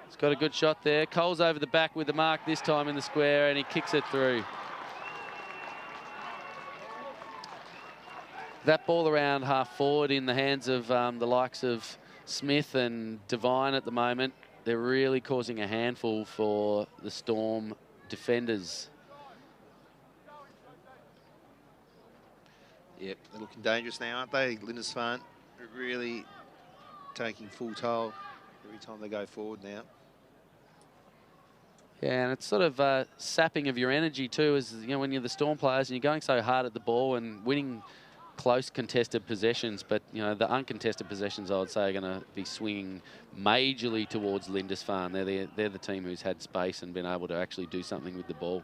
He's got a good shot there. Cole's over the back with the mark this time in the square, and he kicks it through. That ball around half forward in the hands of the likes of Smith and Devine at the moment. They're really causing a handful for the Storm defenders. Yep, they're looking dangerous now, aren't they? Lindisfarne really taking full toll every time they go forward now. Yeah, and it's sort of sapping of your energy too, as you know, when you're the Storm players and you're going so hard at the ball and winning close contested possessions, but you know the uncontested possessions I would say are going to be swinging majorly towards Lindisfarne. They're the team who's had space and been able to actually do something with the ball.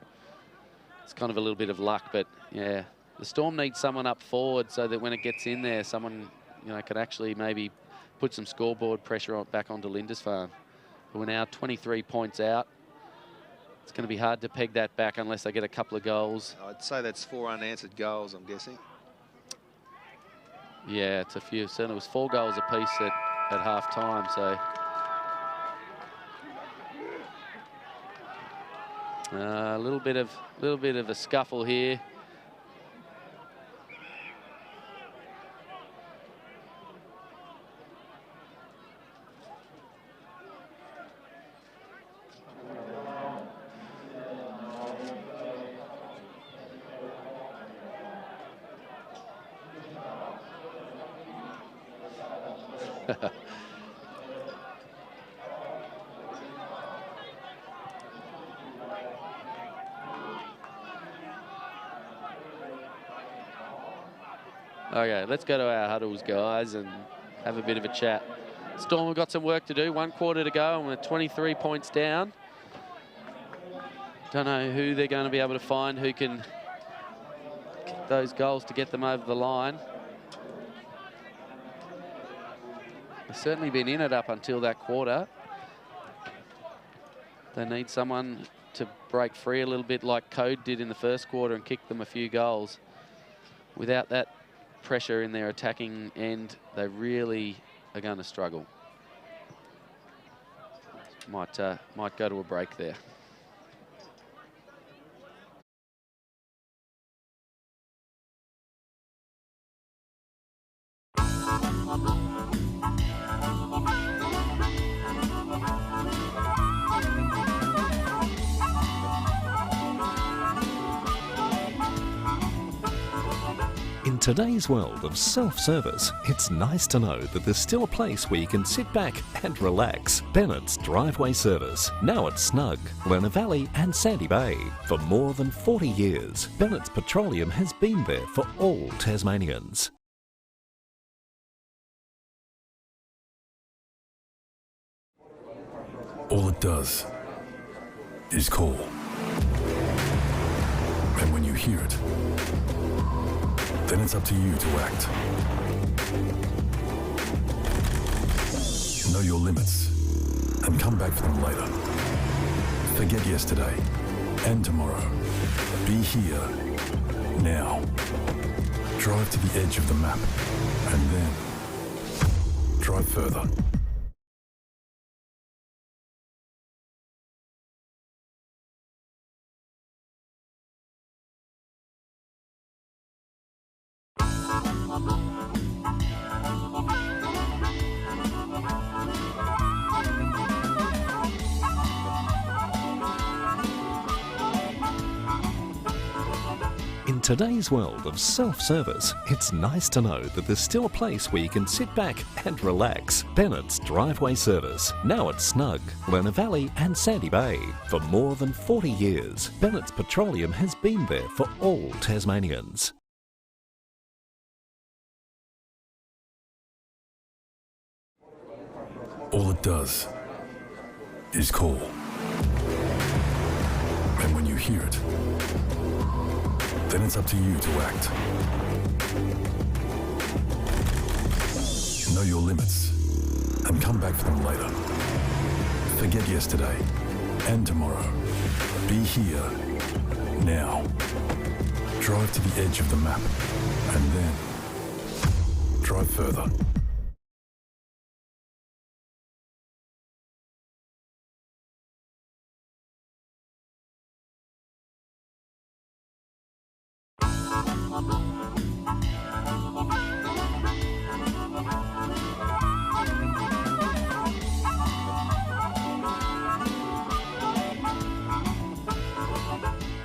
It's kind of a little bit of luck, but yeah, the Storm needs someone up forward so that when it gets in there, someone can actually maybe put some scoreboard pressure back onto Lindisfarne. But we're now 23 points out. It's going to be hard to peg that back unless they get a couple of goals. I'd say that's 4 unanswered goals, I'm guessing. Yeah, it's a few. Certainly it was 4 goals apiece at half time, so. A little bit of a scuffle here. Okay, let's go to our huddles, guys, and have a bit of a chat. Storm have got some work to do. 1 quarter to go, and we're 23 points down. Don't know who they're going to be able to find who can kick those goals to get them over the line. They've certainly been in it up until that quarter. They need someone to break free a little bit like Code did in the first quarter and kick them a few goals. Without that pressure in their attacking end, they really are going to struggle. Might go to a break there. In today's world of self-service, it's nice to know that there's still a place where you can sit back and relax. Bennett's Driveway Service, now at Snug, Lerner Valley and Sandy Bay. For more than 40 years, Bennett's Petroleum has been there for all Tasmanians. All it does is call. And when you hear it, then it's up to you to act. Know your limits and come back for them later. Forget yesterday and tomorrow. Be here now. Drive to the edge of the map and then drive further. In today's world of self-service, it's nice to know that there's still a place where you can sit back and relax. Bennett's Driveway Service, now at Snug, Lerner Valley and Sandy Bay. For more than 40 years, Bennett's Petroleum has been there for all Tasmanians. All it does is call. And when you hear it, then it's up to you to act. Know your limits and come back for them later. Forget yesterday and tomorrow. Be here now. Drive to the edge of the map and then drive further.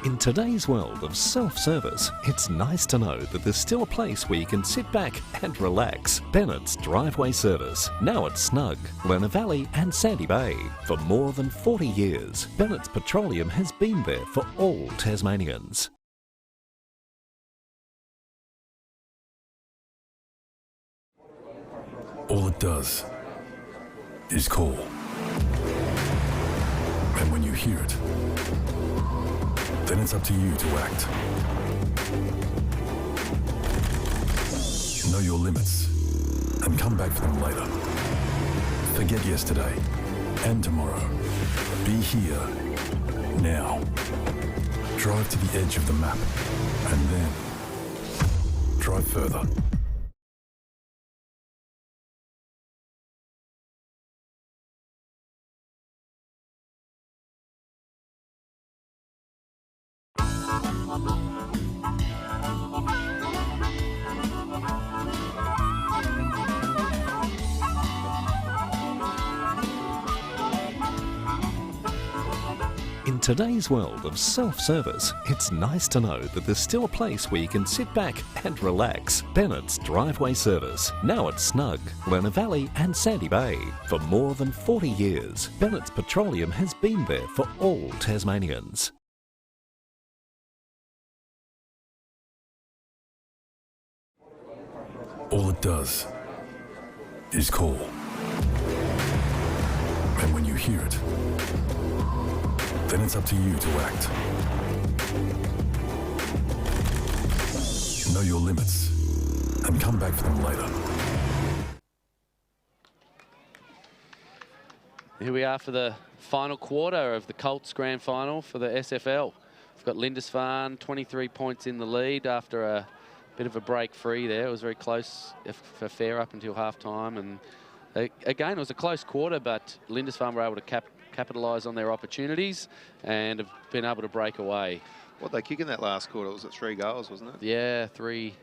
In In today's world of self-service, it's nice to know that there's still a place where you can sit back and relax. Bennett's Driveway Service, now at Snug, Lerner Valley and Sandy Bay. For more than 40 years, Bennett's Petroleum has been there for all Tasmanians. All it does is call. And when you hear it, then it's up to you to act. Know your limits and come back for them later. Forget yesterday and tomorrow. Be here now. Drive to the edge of the map and then drive further. In today's world of self-service, it's nice to know that there's still a place where you can sit back and relax. Bennett's Driveway Service, now at Snug, Lerner Valley and Sandy Bay. For more than 40 years, Bennett's Petroleum has been there for all Tasmanians. All it does is call. And when you hear it, then it's up to you to act. Know your limits and come back for them later. Here we are for the final quarter of the Colts grand final for the SFL. We've got Lindisfarne 23 points in the lead after a bit of a break free there. It was very close for fair up until half time, and again it was a close quarter, but Lindisfarne were able to capitalise on their opportunities and have been able to break away. What they kick in that last quarter? Was it 3 goals, wasn't it? Yeah, 3-3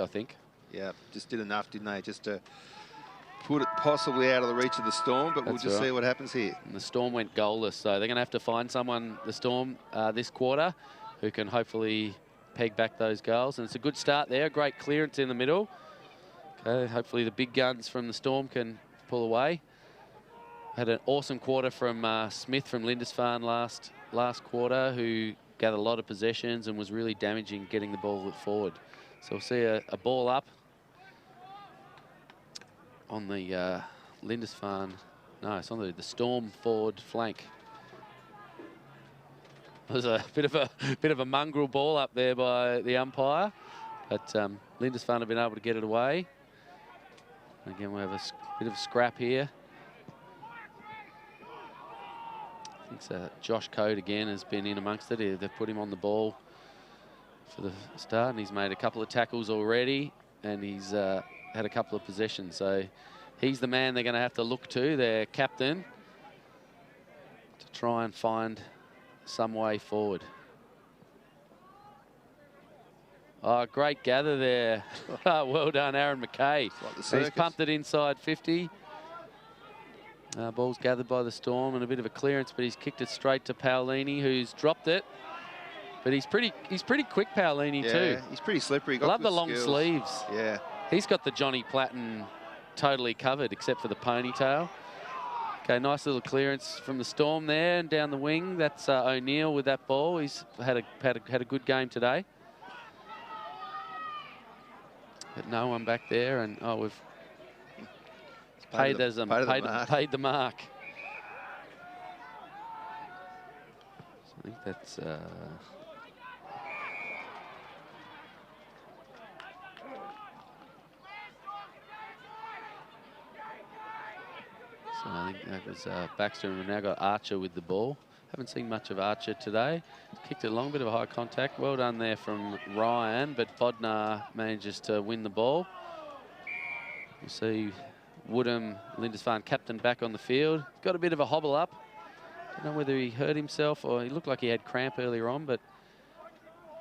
I think. Yeah, just did enough, didn't they, just to put it possibly out of the reach of the Storm, but we'll just see what happens here. And the Storm went goalless, so they're going to have to find someone, the Storm, this quarter, who can hopefully peg back those goals. And it's a good start there, great clearance in the middle. Okay, hopefully the big guns from the Storm can pull away. Had an awesome quarter from Smith from Lindisfarne last quarter, who gathered a lot of possessions and was really damaging getting the ball forward. So we'll see a ball up on the Lindisfarne. No, it's on the Storm forward flank. There's a bit of a mongrel ball up there by the umpire, but Lindisfarne have been able to get it away. Again, we have a bit of a scrap here. I think Josh Code again has been in amongst it. They've put him on the ball for the start, and he's made a couple of tackles already, and he's had a couple of possessions. So he's the man they're going to have to look to, their captain, to try and find some way forward. Oh, great gather there. Well done, Aaron McKay. Like he's pumped it inside 50. Ball's gathered by the Storm and a bit of a clearance, but he's kicked it straight to Paolini, who's dropped it. But he's pretty quick, Paolini, too. He's pretty slippery. Love the long sleeves. Yeah. He's got the Johnny Platten totally covered, except for the ponytail. Okay, nice little clearance from the Storm there and down the wing. That's O'Neill with that ball. He's had a good game today. But no one back there, and we've paid the mark. So I think that's. So I think that was Baxter, and we've now got Archer with the ball. Haven't seen much of Archer today. Kicked it along, bit of a high contact. Well done there from Ryan, but Bodnar manages to win the ball. You see Woodham, Lindisfarne captain, back on the field. Got a bit of a hobble up. Don't know whether he hurt himself or he looked like he had cramp earlier on, but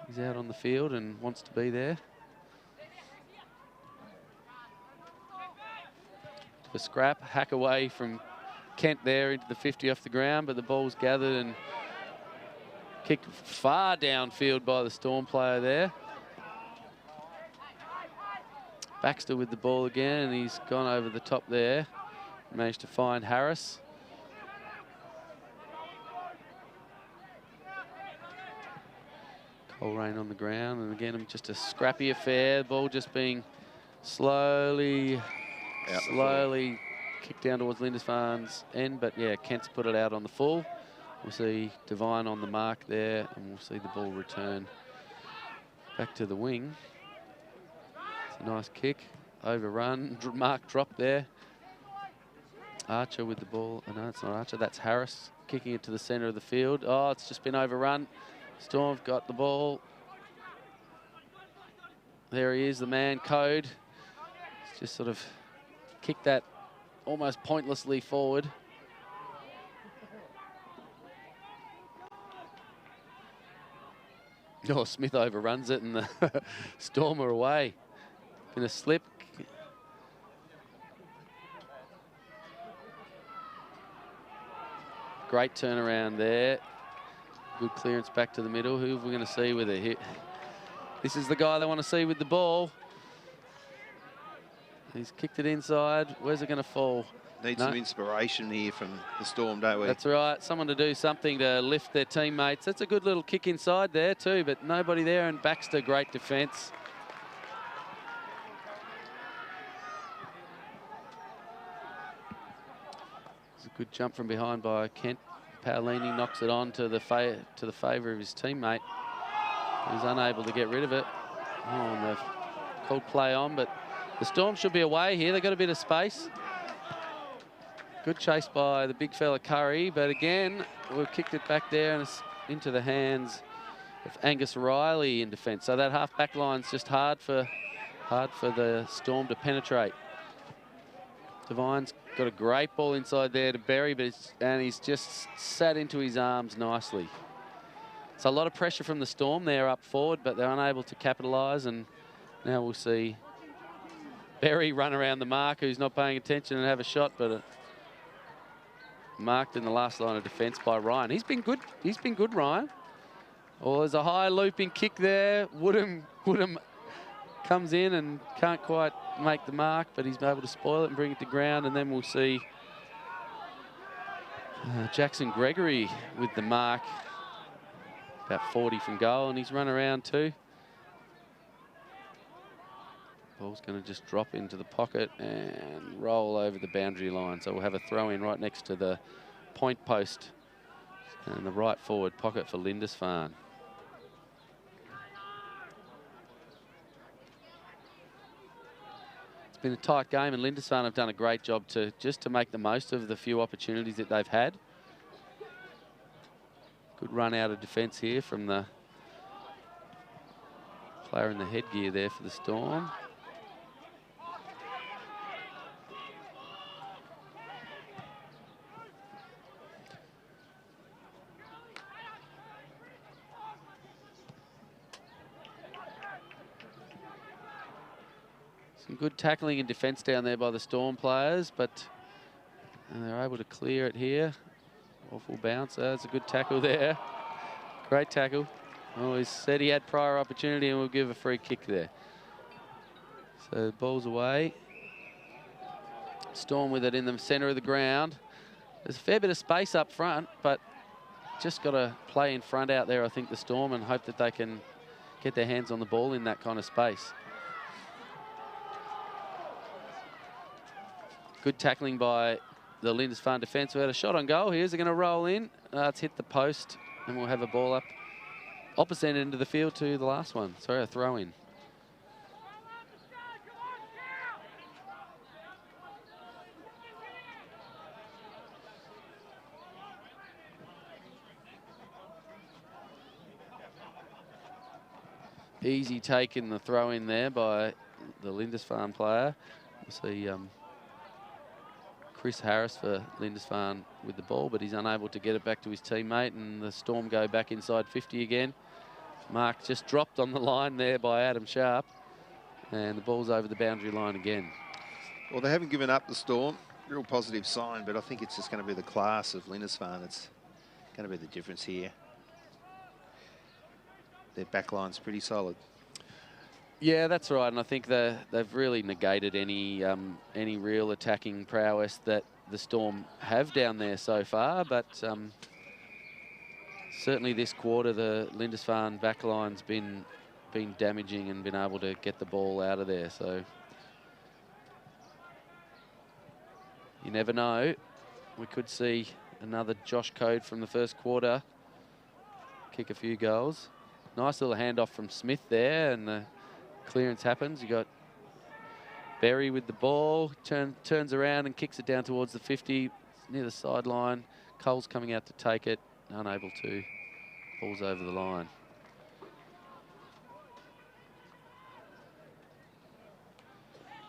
he's out on the field and wants to be there. A scrap, hack away from Kent there into the 50 off the ground, but the ball's gathered and Kicked far downfield by the Storm player there. Baxter with the ball again, and he's gone over the top there. Managed to find Harris. Coleraine on the ground, and again, just a scrappy affair. Ball just being slowly kicked down towards Lindisfarne's end, but yeah, Kent's put it out on the full. We'll see Devine on the mark there, and we'll see the ball return back to the wing. It's a nice kick, overrun, mark drop there. Archer with the ball. Oh, no, it's not Archer, that's Harris kicking it to the centre of the field. Oh, it's just been overrun. Storm got the ball. There he is, the man, Code. He's just sort of kicked that almost pointlessly forward. Oh, Smith overruns it and the Storm are away. Been a slip. Great turnaround there. Good clearance back to the middle. Who are we going to see with it? This is the guy they want to see with the ball. He's kicked it inside. Where's it going to fall? Need some inspiration here from the Storm, don't we? That's right. Someone to do something to lift their teammates. That's a good little kick inside there too, but nobody there. And Baxter, great defence. It's a good jump from behind by Kent. Paolini knocks it on to the favour of his teammate. He's unable to get rid of it. Oh, and they've called play on, but the Storm should be away here. They've got a bit of space. Good chase by the big fella Curry, but again, we've kicked it back there and it's into the hands of Angus Riley in defence. So that half-back line's just hard for the Storm to penetrate. Devine's got a great ball inside there to Berry, but he's just sat into his arms nicely. So a lot of pressure from the Storm there up forward, but they're unable to capitalise, and now we'll see Berry run around the mark, who's not paying attention, and have a shot, but marked in the last line of defence by Ryan. He's been good. He's been good, Ryan. Oh, there's a high looping kick there. Woodham comes in and can't quite make the mark, but he's able to spoil it and bring it to ground, and then we'll see Jackson Gregory with the mark, about 40 from goal, and he's run around too. Ball's going to just drop into the pocket and roll over the boundary line. So we'll have a throw in right next to the point post and the right forward pocket for Lindisfarne. It's been a tight game, and Lindisfarne have done a great job to make the most of the few opportunities that they've had. Good run out of defence here from the player in the headgear there for the Storm. Some good tackling and defence down there by the Storm players, but they're able to clear it here. Awful bounce. That's a good tackle there. Great tackle. Oh, he said he had prior opportunity, and we'll give a free kick there. So the ball's away. Storm with it in the centre of the ground. There's a fair bit of space up front, but just got to play in front out there, I think, the Storm, and hope that they can get their hands on the ball in that kind of space. Good tackling by the Lindisfarne defence. We had a shot on goal here. Is it going to roll in? It's hit the post, and we'll have a ball up opposite end of the field to the last one. Sorry, a throw in. Easy take in the throw in there by the Lindisfarne player. We'll see Chris Harris for Lindisfarne with the ball, but he's unable to get it back to his teammate, and the Storm go back inside 50 again. Mark just dropped on the line there by Adam Sharp, and the ball's over the boundary line again. Well, they haven't given up, the Storm. Real positive sign, but I think it's just going to be the class of Lindisfarne. It's going to be the difference here. their backline's pretty solid. Yeah, that's right, and I think they've really negated any real attacking prowess that the Storm have down there so far. But certainly this quarter, the Lindisfarne backline's been damaging and been able to get the ball out of there. So you never know. We could see another Josh Code from the first quarter kick a few goals. Nice little handoff from Smith there, and the clearance happens. You got Berry with the ball, turns around and kicks it down towards the 50, near the sideline. Cole's coming out to take it, unable to. Ball's over the line.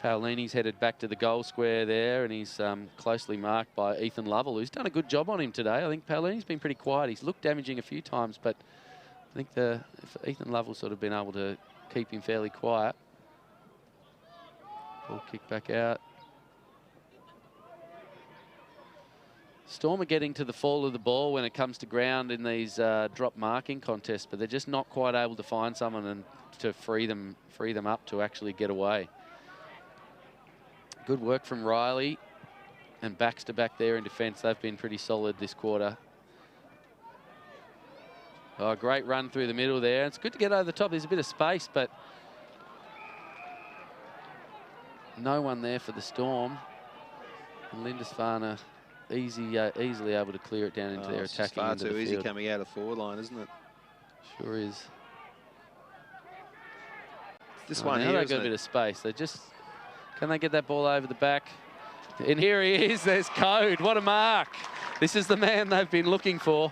Paolini's headed back to the goal square there, and he's closely marked by Ethan Lovell, who's done a good job on him today. I think Paolini's been pretty quiet. He's looked damaging a few times, but I think if Ethan Lovell's sort of been able to keep him fairly quiet. Ball kicked back out. Storm are getting to the fall of the ball when it comes to ground in these drop marking contests, but they're just not quite able to find someone and to free them up to actually get away. Good work from Riley and Baxter back there in defence. They've been pretty solid this quarter. Oh, great run through the middle there. It's good to get over the top. There's a bit of space, but no one there for the Storm. And Lindisfarne easily able to clear it down into their attacking far end of too the easy field. coming out of forward line, isn't it? Sure is. This one now here, they've got a isn't bit it? of space. Can they get that ball over the back? And here he is. There's Code. What a mark. This is the man they've been looking for.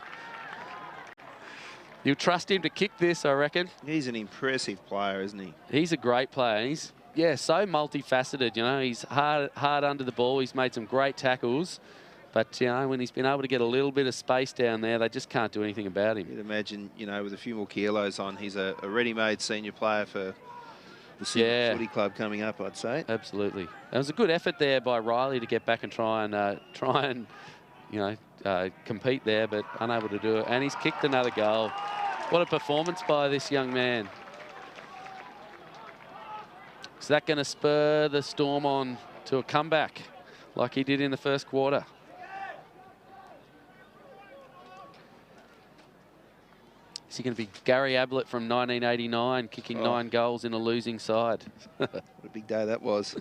You'll trust him to kick this, I reckon. He's an impressive player, isn't he? He's a great player. And he's, yeah, so multifaceted. You know, he's hard under the ball. He's made some great tackles. But, you know, when he's been able to get a little bit of space down there, they just can't do anything about him. You'd imagine, you know, with a few more kilos on, he's a ready-made senior player for the Sydney Footy Club coming up, I'd say. Absolutely. It was a good effort there by Riley to get back and try and you know, compete there, but unable to do it. And he's kicked another goal. What a performance by this young man. Is that going to spur the Storm on to a comeback like he did in the first quarter? Is he going to be Gary Ablett from 1989, kicking 9 goals in a losing side? What a big day that was.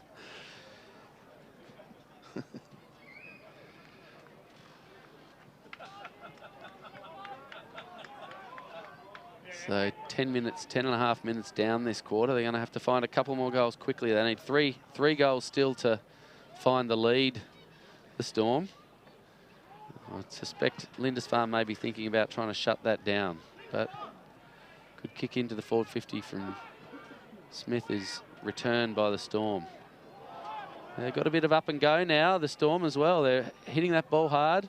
So 10 and a half minutes down this quarter. They're going to have to find a couple more goals quickly. They need three goals still to find the lead, the Storm. I suspect Lindisfarne may be thinking about trying to shut that down, but good kick into the forward 50 from Smith is returned by the Storm. They've got a bit of up and go now, the Storm as well. They're hitting that ball hard.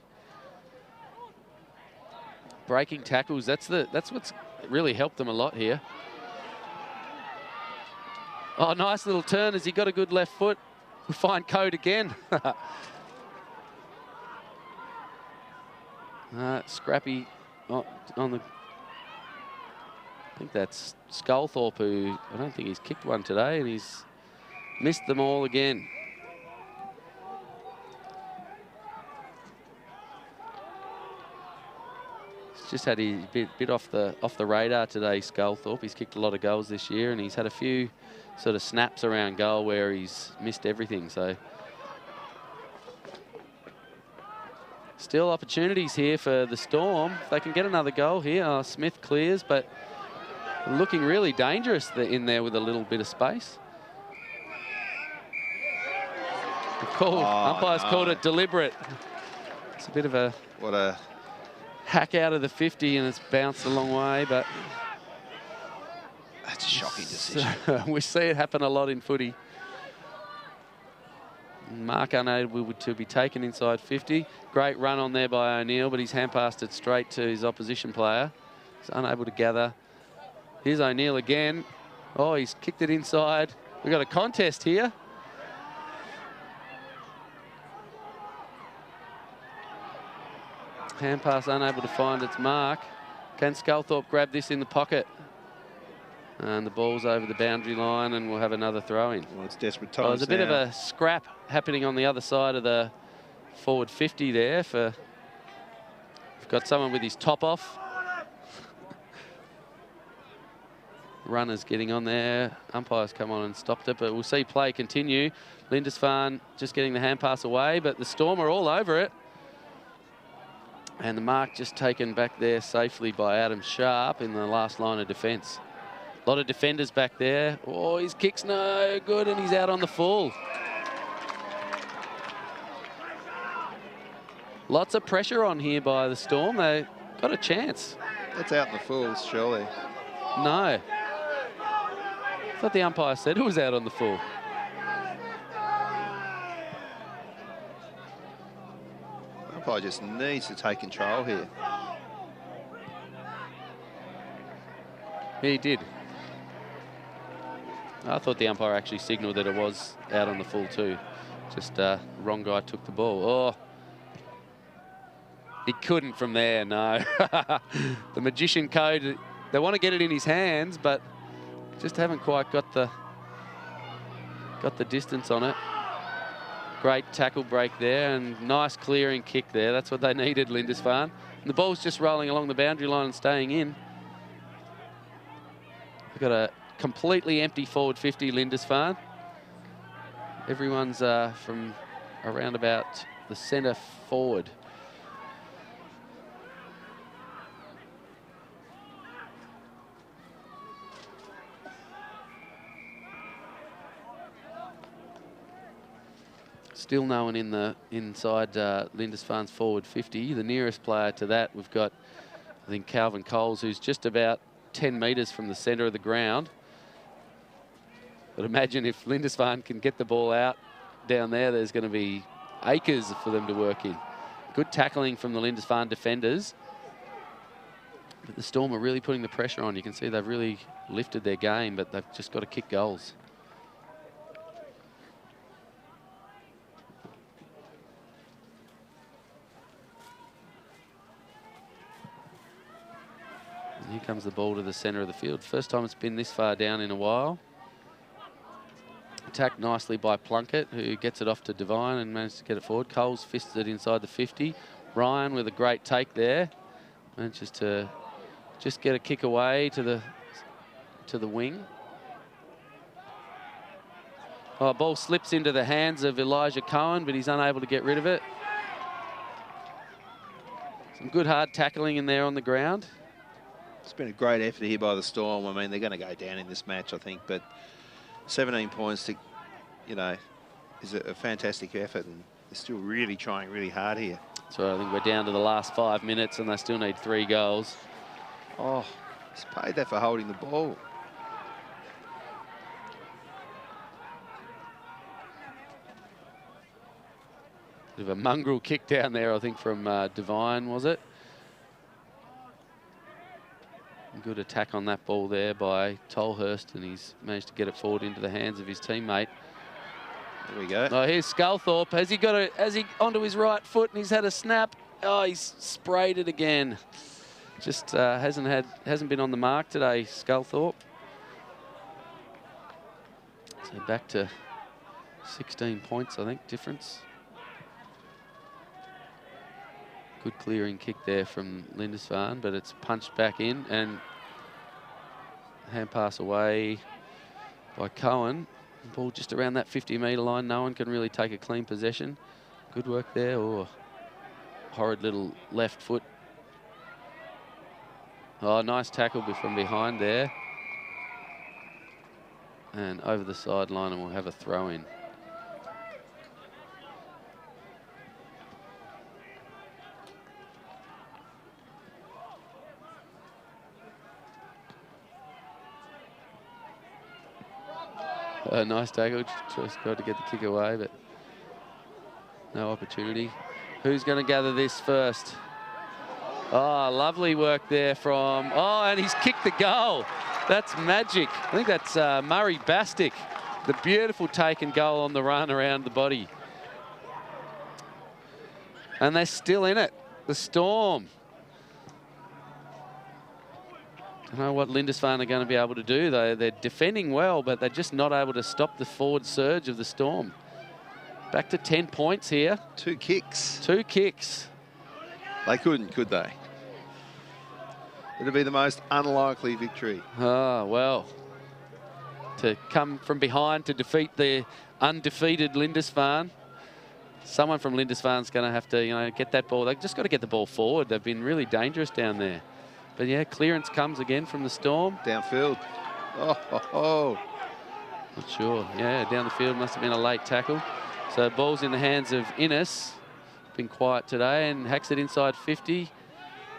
Breaking tackles, that's what's really helped them a lot here. Oh, nice little turn as he got a good left foot. We find Code again. Scrappy on the... I think that's Sculthorpe, who I don't think he's kicked one today, and he's missed them all again. He's just had his bit off the radar today, Sculthorpe. He's kicked a lot of goals this year, and he's had a few sort of snaps around goal where he's missed everything. So still opportunities here for the Storm. If they can get another goal here, Smith clears, but looking really dangerous in there with a little bit of space. Umpire's called it deliberate. It's a bit of a... What a... hack out of the 50, and it's bounced a long way, but... That's a shocking decision. We see it happen a lot in footy. Mark unable to be taken inside 50. Great run on there by O'Neill, but he's hand-passed it straight to his opposition player. He's unable to gather. Here's O'Neill again. Oh, he's kicked it inside. We've got a contest here. Hand pass unable to find its mark. Can Sculthorpe grab this in the pocket? And the ball's over the boundary line, and we'll have another throw in. Well, it's desperate times. There's a bit of a scrap happening on the other side of the forward 50 there. We've got someone with his top off. Runners getting on there. Umpires come on and stopped it, but we'll see play continue. Lindisfarne just getting the hand pass away, but the Storm are all over it. And the mark just taken back there safely by Adam Sharp in the last line of defence. A lot of defenders back there. Oh, his kick's no good, and he's out on the full. Lots of pressure on here by the Storm. They got a chance. That's out in the fulls, surely. No. I thought the umpire said it was out on the full. The umpire just needs to take control here. He did. I thought the umpire actually signalled that it was out on the full too. Just wrong guy took the ball. Oh, he couldn't from there, no. The magician code, they want to get it in his hands, but just haven't quite got the distance on it. Great tackle break there and nice clearing kick there. That's what they needed, Lindisfarne. And the ball's just rolling along the boundary line and staying in. They've got a completely empty forward 50, Lindisfarne. Everyone's from around about the centre forward. Still no one in the inside Lindisfarne's forward 50. The nearest player to that, we've got, I think, Calvin Coles, who's just about 10 metres from the centre of the ground. But imagine if Lindisfarne can get the ball out down there, there's going to be acres for them to work in. Good tackling from the Lindisfarne defenders. But the Storm are really putting the pressure on. You can see they've really lifted their game, but they've just got to kick goals. And here comes the ball to the centre of the field. First time it's been this far down in a while. Attacked nicely by Plunkett, who gets it off to Devine and managed to get it forward. Coles fisted it inside the 50. Ryan with a great take there. Manages to just get a kick away to the wing. Oh, ball slips into the hands of Elijah Cohen, but he's unable to get rid of it. Some good hard tackling in there on the ground. It's been a great effort here by the Storm. I mean, they're going to go down in this match, I think, but 17 points, to, you know, is a fantastic effort, and they're still really trying really hard here. So I think we're down to the last 5 minutes, and they still need 3 goals. Oh, he's paid that for holding the ball. Bit of a mongrel kick down there, I think, from Devine, was it? Good attack on that ball there by Tolhurst, and he's managed to get it forward into the hands of his teammate. There we go. Oh, here's Sculthorpe. Has he onto his right foot, and he's had a snap? Oh, he's sprayed it again. Just hasn't been on the mark today, Sculthorpe. So back to 16 points, I think, difference. Good clearing kick there from Lindisfarne, but it's punched back in, and hand pass away by Cohen. Ball just around that 50-metre line. No one can really take a clean possession. Good work there. Oh, horrid little left foot. Oh, nice tackle from behind there. And over the sideline, and we'll have a throw in. Nice tackle, just got to get the kick away, but no opportunity. Who's going to gather this first? Oh, lovely work there from... Oh, and he's kicked the goal. That's magic. I think that's Murray Bastick. The beautiful take and goal on the run around the body. And they're still in it. The Storm. I don't know what Lindisfarne are going to be able to do, though. They're defending well, but they're just not able to stop the forward surge of the Storm. Back to 10 points here. 2 kicks. 2 kicks. They couldn't, could they? It'd be the most unlikely victory. Oh, well. To come from behind to defeat the undefeated Lindisfarne. Someone from Lindisfarne's going to have to, you know, get that ball. They've just got to get the ball forward. They've been really dangerous down there. But, yeah, clearance comes again from the Storm. Downfield. Oh. Not sure. Yeah, down the field. Must have been a late tackle. So ball's in the hands of Innes. Been quiet today and hacks it inside 50.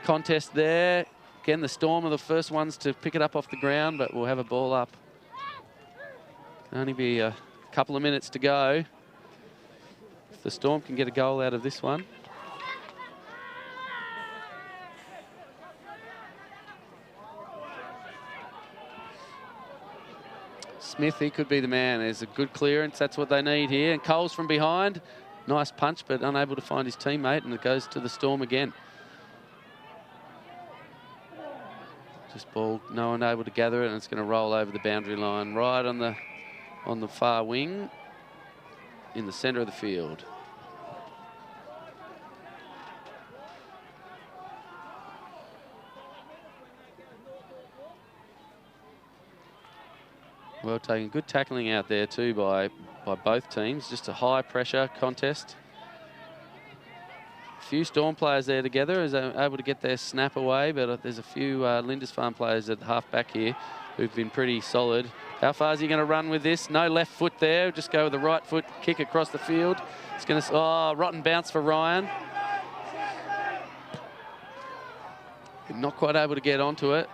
Contest there. Again, the Storm are the first ones to pick it up off the ground, but we'll have a ball up. Can only be a couple of minutes to go. If the Storm can get a goal out of this one. Smith, he could be the man. There's a good clearance. That's what they need here. And Coles from behind. Nice punch, but unable to find his teammate, and it goes to the Storm again. Just ball, no one able to gather it, and it's going to roll over the boundary line right on the far wing in the centre of the field. Well taken. Good tackling out there too by both teams. Just a high pressure contest. A few Storm players there together as they're able to get their snap away, but there's a few Lindisfarne players at half back here who've been pretty solid. How far is he going to run with this? No left foot there. Just go with the right foot, kick across the field. It's going to, rotten bounce for Ryan. Not quite able to get onto it.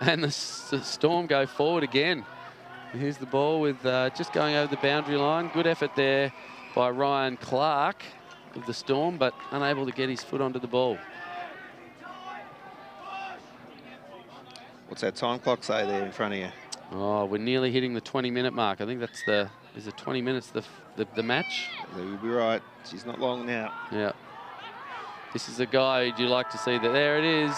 And the Storm go forward again. Here's the ball with just going over the boundary line. Good effort there by Ryan Clark of the Storm, but unable to get his foot onto the ball. What's that time clock say there in front of you? Oh, we're nearly hitting the 20-minute mark. I think that's is it 20 minutes the match? You'll be right. She's not long now. Yeah. This is a guy you'd like to see that. There it is.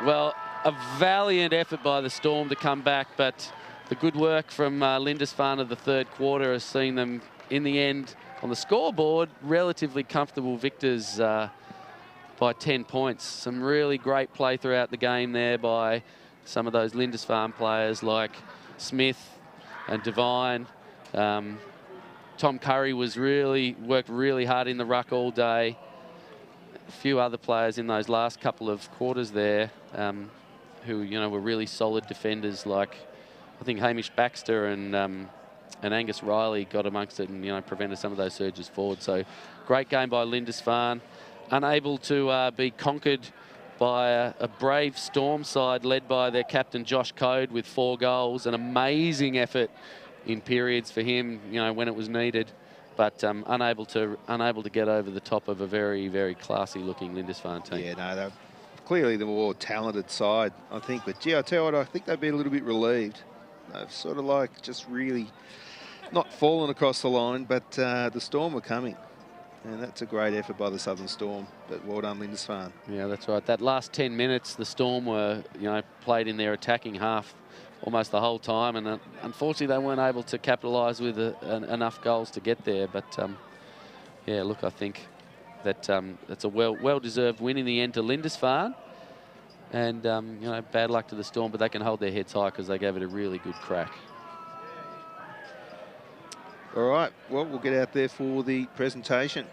Well, a valiant effort by the Storm to come back, but the good work from Lindisfarne of the third quarter has seen them, in the end, on the scoreboard, relatively comfortable victors by 10 points. Some really great play throughout the game there by some of those Lindisfarne players like Smith and Devine. Tom Curry worked really hard in the ruck all day. A few other players in those last couple of quarters there who, you know, were really solid defenders, like I think Hamish Baxter and Angus Riley got amongst it and, you know, prevented some of those surges forward. So great game by Lindisfarne. Unable to be conquered by a brave Storm side led by their captain Josh Code with 4 goals. An amazing effort in periods for him, you know, when it was needed. But unable to get over the top of a very, very classy looking Lindisfarne team. Yeah, no, they're clearly the more talented side, I think. But gee, I tell you what, I think they've been a little bit relieved. They've sort of like just really not fallen across the line, but the Storm were coming. And that's a great effort by the Southern Storm. But well done, Lindisfarne. Yeah, that's right. That last 10 minutes, the Storm were, you know, played in their attacking half almost the whole time, and unfortunately they weren't able to capitalise with enough goals to get there. But yeah, look, I think that that's a well-deserved win in the end to Lindisfarne, and you know, bad luck to the Storm, but they can hold their heads high because they gave it a really good crack. All right, well, we'll get out there for the presentation.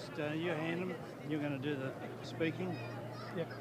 just you hand them. You're going to do the speaking. Yep.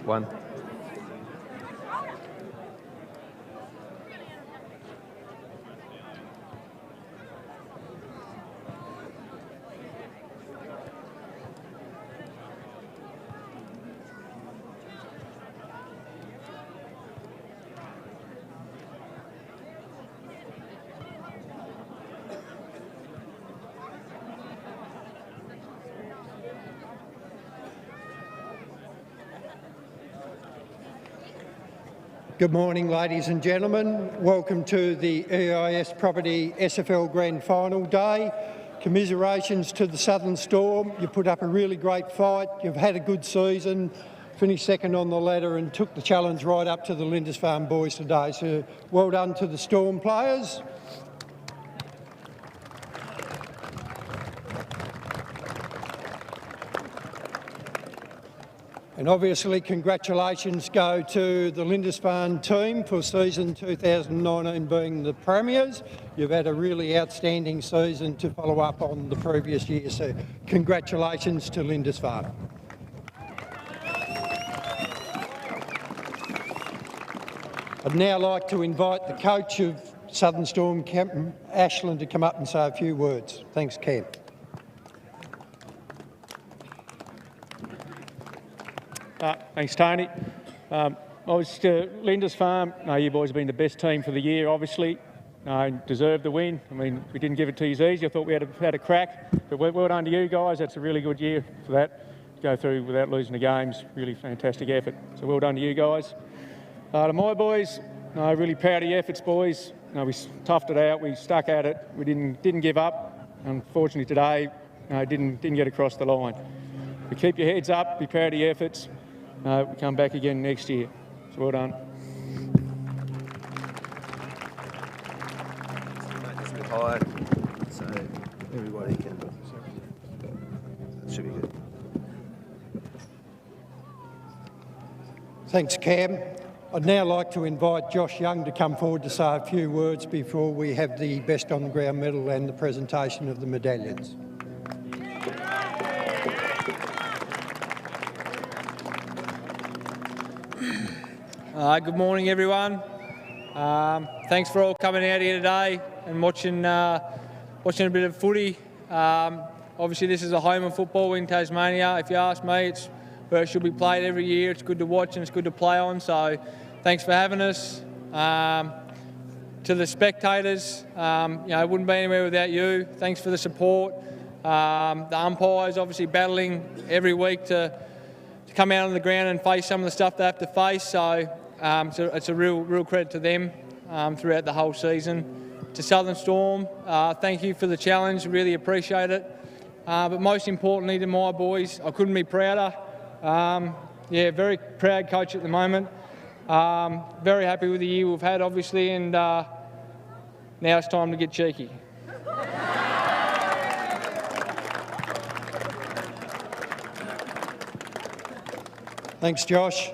One. Good morning, ladies and gentlemen. Welcome to the EIS Property SFL Grand Final Day. Commiserations to the Southern Storm. You put up a really great fight. You've had a good season, finished second on the ladder and took the challenge right up to the Lindisfarne boys today. So well done to the Storm players. And obviously congratulations go to the Lindisfarne team for season 2019 being the premiers. You've had a really outstanding season to follow up on the previous year, so congratulations to Lindisfarne. I'd now like to invite the coach of Southern Storm, Cam Ashland, to come up and say a few words. Thanks, Cam. Thanks, Tony. Obviously, Lindisfarne, you boys have been the best team for the year, obviously. Deserved the win. I mean, we didn't give it to you easy. I thought we had a crack. But well done to you guys. That's a really good year for that. Go through without losing the games. Really fantastic effort. So well done to you guys. To my boys, really proud of your efforts, boys. We toughed it out. We stuck at it. We didn't give up. Unfortunately today, didn't get across the line. But keep your heads up. Be proud of your efforts. We come back again next year. So well done. It's a bit high, so everybody can. It should be good. Thanks, Cam. I'd now like to invite Josh Young to come forward to say a few words before we have the best on the ground medal and the presentation of the medallions. Good morning, everyone. Thanks for all coming out here today and watching a bit of footy. Obviously, this is a home of football in Tasmania. If you ask me, it's where it should be played every year. It's good to watch and it's good to play on. So, thanks for having us. To the spectators, it wouldn't be anywhere without you. Thanks for the support. The umpires, obviously battling every week to come out on the ground and face some of the stuff they have to face. So it's a real credit to them throughout the whole season. To Southern Storm, thank you for the challenge. Really appreciate it. But most importantly to my boys, I couldn't be prouder. Very proud coach at the moment. Very happy with the year we've had, obviously, and now it's time to get cheeky. Thanks, Josh.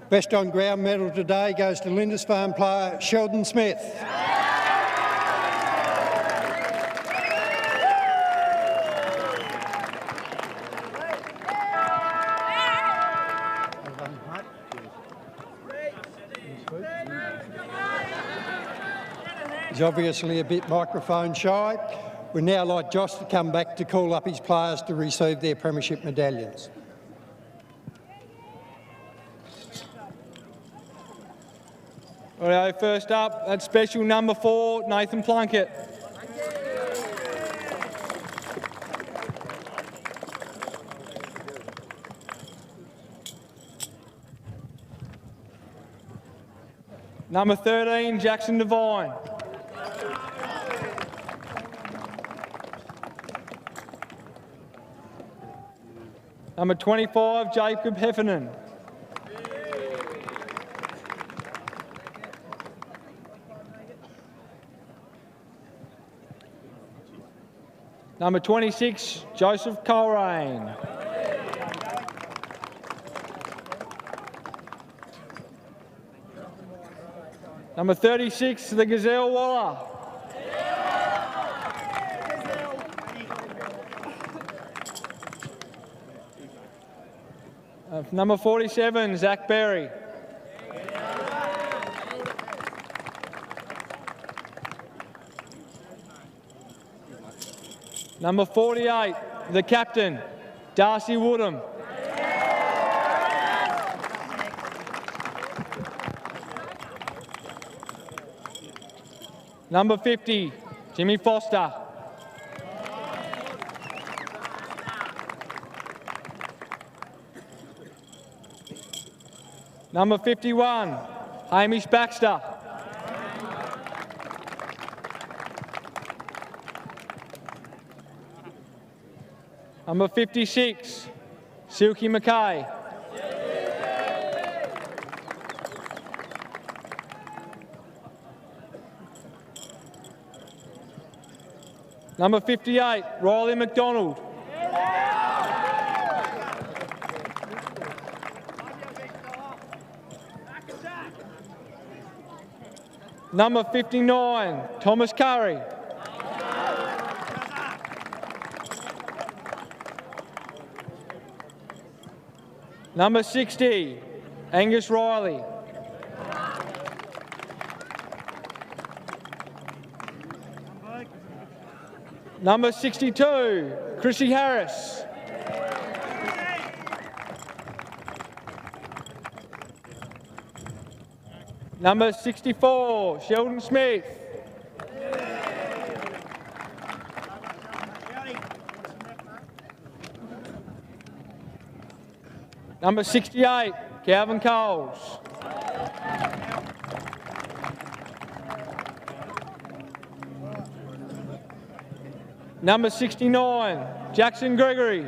Best on ground medal today goes to Lindisfarne player Sheldon Smith. He's obviously a bit microphone shy. We'd now like Josh to come back to call up his players to receive their premiership medallions. Righto, first up, that's special number 4, Nathan Plunkett. Number 13, Jackson Devine. Number 25, Jacob Heffernan. Number 26, Joseph Coleraine. Number 36, the Gazelle Waller. Number 47, Zach Berry. Number 48, the captain, Darcy Woodham. Number 50, Jimmy Foster. Number 51, Hamish Baxter. Number 56, Silky Mackay. Number 58, Riley McDonald. Number 59, Thomas Curry. Number 60, Angus Riley. Number 62, Chrissy Harris. Number 64, Sheldon Smith. Number 68, Calvin Coles. Number 69, Jackson Gregory.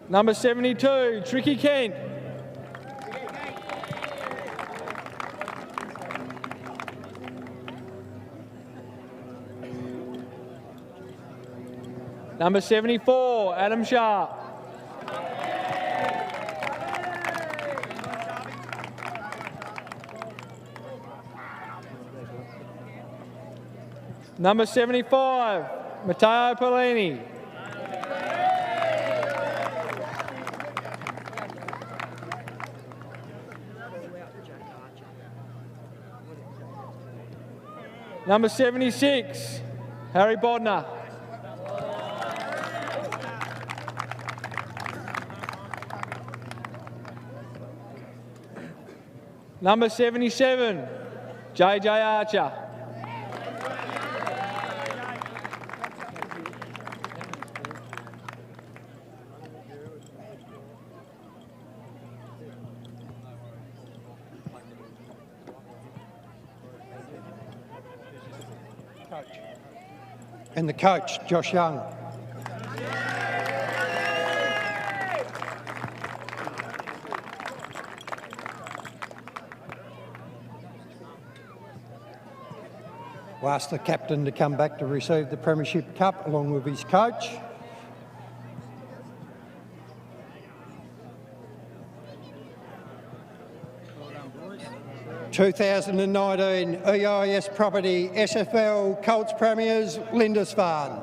Number 72, Tricky Kent. Number 74, Adam Sharp. Number 75, Matteo Polini. Number 76, Harry Bodner. Number 77, JJ Archer. And the coach, Josh Young. We'll ask the captain to come back to receive the Premiership Cup along with his coach. (2019) EIS Property SFL Colts Premiers, Lindisfarne.